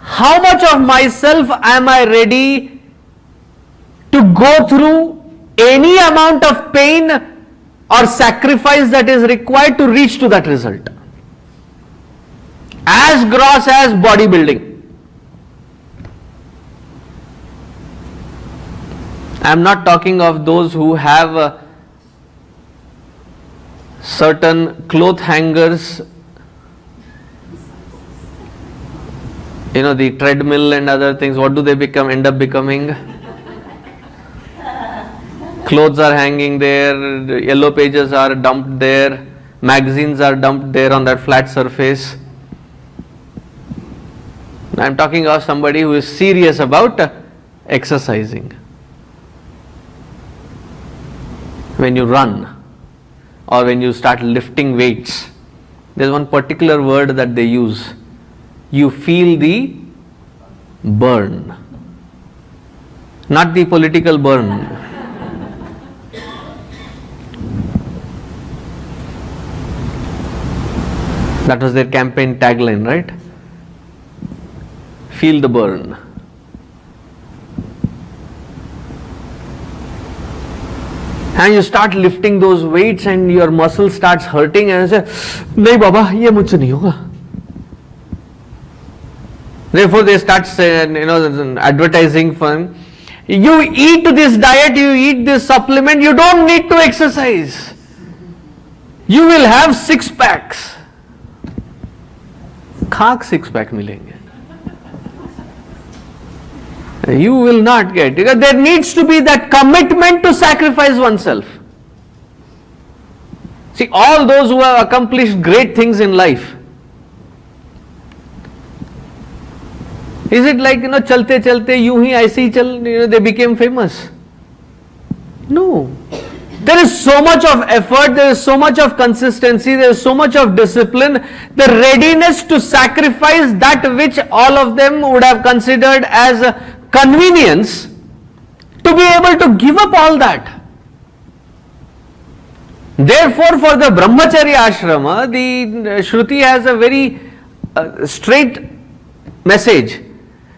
Speaker 1: how much of myself am I ready to go through any amount of pain or sacrifice that is required to reach to that result, as gross as bodybuilding. I am not talking of those who have certain cloth hangers, the treadmill and other things. What do they end up becoming? Clothes are hanging there, yellow pages are dumped there, magazines are dumped there on that flat surface. I am talking of somebody who is serious about exercising. When you run or when you start lifting weights, there is one particular word that they use. You feel the burn, not the political burn. That was their campaign tagline, right? Feel the burn. And you start lifting those weights and your muscle starts hurting and you say, "Nahi baba, ye mujhse nahi hoga." Therefore they start advertising for, you eat this diet, you eat this supplement, you don't need to exercise. You will have 6 packs. खाक 6 pack मिलेंगे. You will not get, because there needs to be that commitment to sacrifice oneself. See, all those who have accomplished great things in life, is it like, chalte chalte यूं ही ऐसे ही चल, they became famous? No. There is so much of effort, there is so much of consistency, there is so much of discipline, the readiness to sacrifice that which all of them would have considered as a convenience, to be able to give up all that. Therefore, for the Brahmacharya ashrama, the Shruti has a very straight message.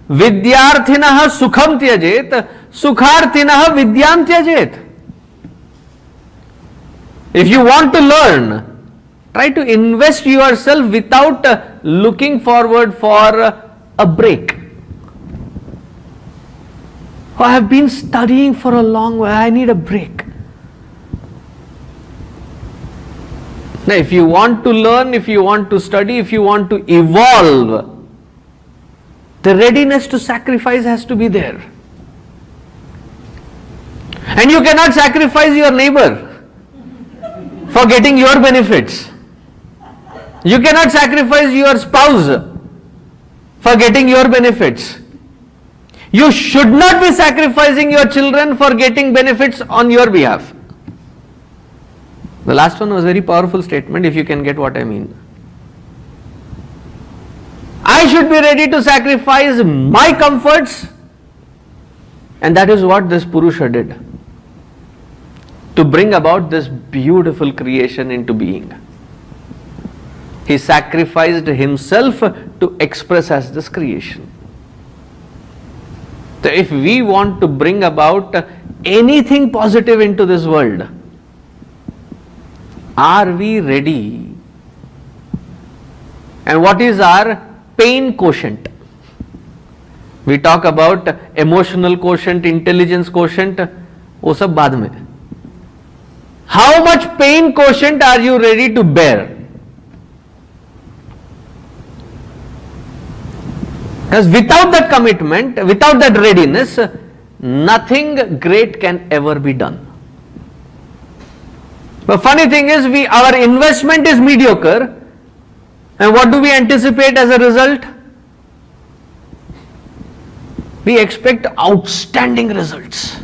Speaker 1: Vidyarthinah sukham tyajet, sukharthinah vidyam tyajet. If you want to learn, try to invest yourself without looking forward for a break. Oh, I have been studying for a long while, I need a break. Now, if you want to learn, if you want to study, if you want to evolve, the readiness to sacrifice has to be there. And you cannot sacrifice your neighbor for getting your benefits. You cannot sacrifice your spouse for getting your benefits. You should not be sacrificing your children for getting benefits on your behalf. The last one was a very powerful statement, if you can get what I mean. I should be ready to sacrifice my comforts, and that is what this Purusha did, to bring about this beautiful creation into being. He sacrificed himself to express as this creation. So if we want to bring about anything positive into this world, are we ready? And what is our pain quotient? We talk about emotional quotient, intelligence quotient, वो सब बाद में. How much pain quotient are you ready to bear? Because without that commitment, without that readiness, nothing great can ever be done. The funny thing is, our investment is mediocre, and what do we anticipate as a result? We expect outstanding results.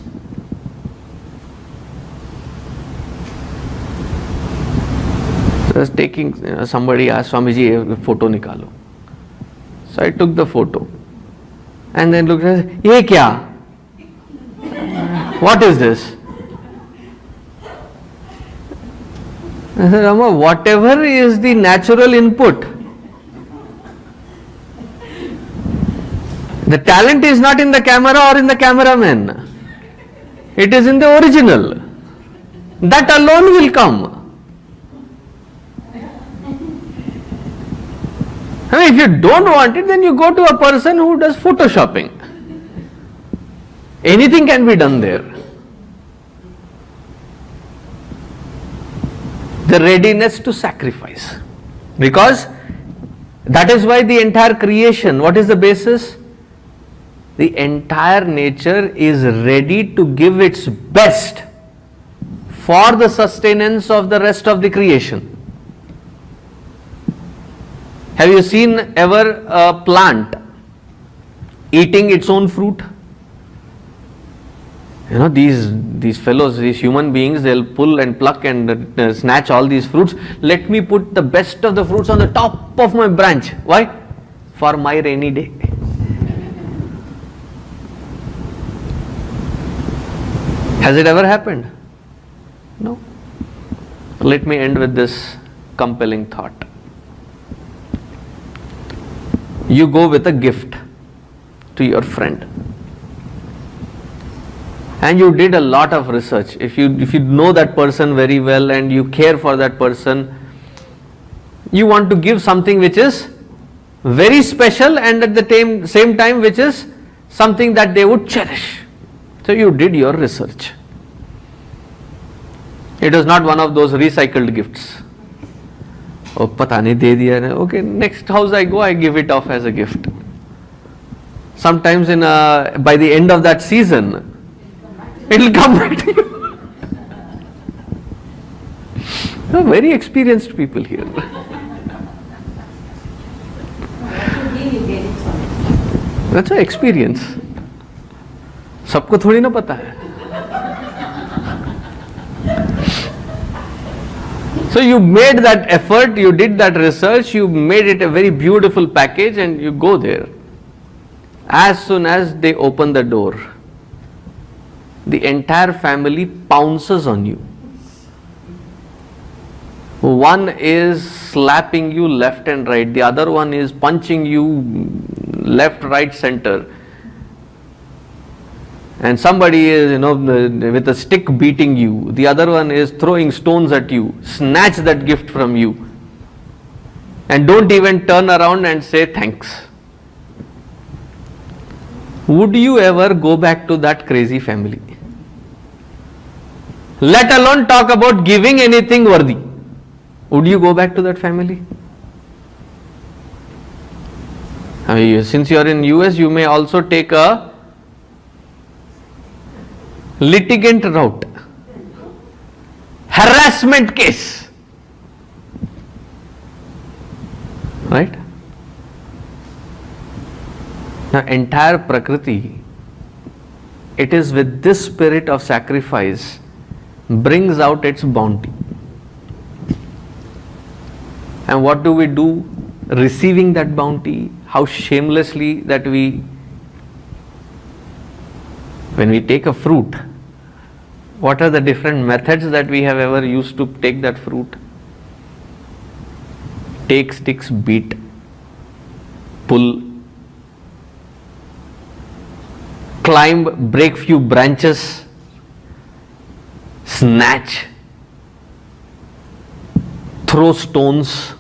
Speaker 1: I was taking, somebody asked Swamiji, a photo nikalo. So I took the photo and then looked at it, ye kya? What is this? I said, Rama, whatever is the natural input. The talent is not in the camera or in the cameraman. It is in the original. That alone will come. I mean, if you don't want it, then you go to a person who does photoshopping. Anything can be done there. The readiness to sacrifice. Because that is why the entire creation, what is the basis? The entire nature is ready to give its best for the sustenance of the rest of the creation. Have you seen ever a plant eating its own fruit? You know, these fellows, these human beings, they'll pull and pluck and snatch all these fruits. Let me put the best of the fruits on the top of my branch. Why? For my rainy day. Has it ever happened? No. Let me end with this compelling thought. You go with a gift to your friend, and you did a lot of research. If you know that person very well and you care for that person, you want to give something which is very special and at the same time which is something that they would cherish. So you did your research. It was not one of those recycled gifts. Oh, pata nahi de diya na. Okay, next house I go, I give it off as a gift. Sometimes by the end of that season, it will come back to you. No, very experienced people here. That's an experience. सबको थोड़ी ना पता है. So you made that effort, you did that research, you made it a very beautiful package, and you go there. As soon as they open the door, the entire family pounces on you. One is slapping you left and right, the other one is punching you left, right, center. And somebody is, with a stick beating you, the other one is throwing stones at you, snatch that gift from you, and don't even turn around and say thanks. Would you ever go back to that crazy family? Let alone talk about giving anything worthy. Would you go back to that family? I mean, since you are in US, you may also take a litigant route, harassment case, right? Now, entire Prakriti, it is with this spirit of sacrifice brings out its bounty. And what do we do receiving that bounty? How shamelessly that when we take a fruit, what are the different methods that we have ever used to take that fruit? Take sticks, beat, pull, climb, break few branches, snatch, throw stones.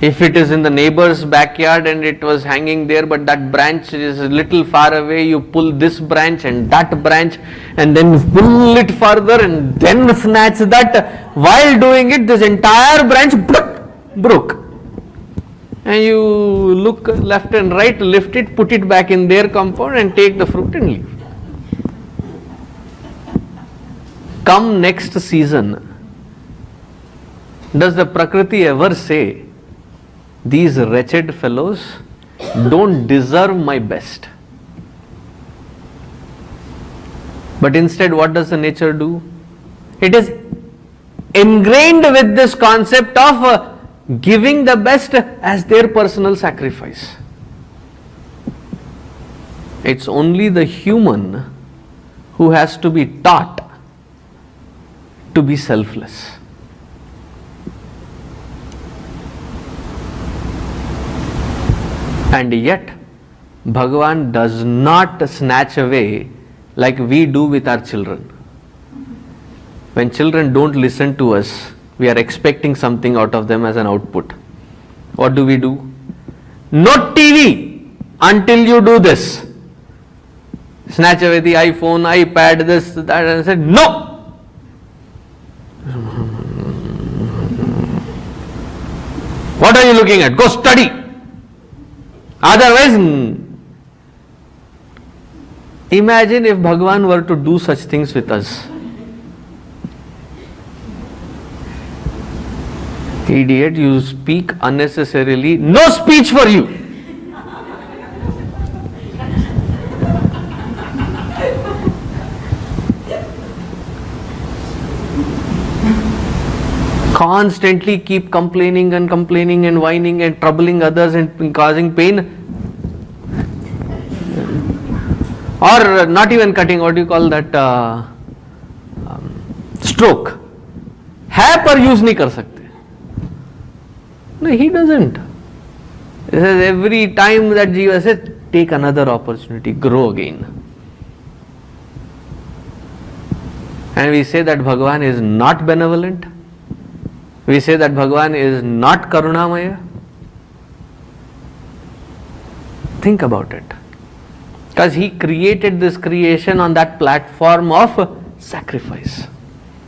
Speaker 1: If it is in the neighbor's backyard and it was hanging there, but that branch is a little far away, you pull this branch and that branch and then pull it further and then snatch that. While doing it, this entire branch broke. And you look left and right, lift it, put it back in their compound and take the fruit and leave. Come next season, does the Prakriti ever say, these wretched fellows don't deserve my best? But instead, what does the nature do? It is ingrained with this concept of giving the best as their personal sacrifice. It's only the human who has to be taught to be selfless. And yet, Bhagavan does not snatch away like we do with our children. When children don't listen to us, we are expecting something out of them as an output. What do? No TV until you do this. Snatch away the iPhone, iPad, this, that, and said, no! What are you looking at? Go study! Otherwise, imagine if Bhagavan were to do such things with us. Idiot, you speak unnecessarily. No speech for you. Constantly keep complaining and whining and troubling others and causing pain. Or not even cutting, what do you call that? Stroke. है पर use नहीं कर सकते. No, he doesn't. He says every time that Jiva says, take another opportunity, grow again. And we say that Bhagavan is not benevolent. We say that Bhagavan is not Karunamaya. Think about it. Because he created this creation on that platform of sacrifice.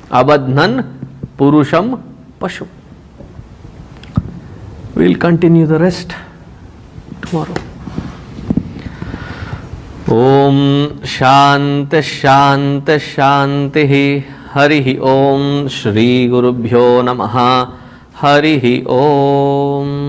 Speaker 1: Abadnan Purusham Pashu. We'll continue the rest tomorrow. Om Shanti Shanti Shanti Harihi Om Shri Gurubhyo Namaha Harihi Om.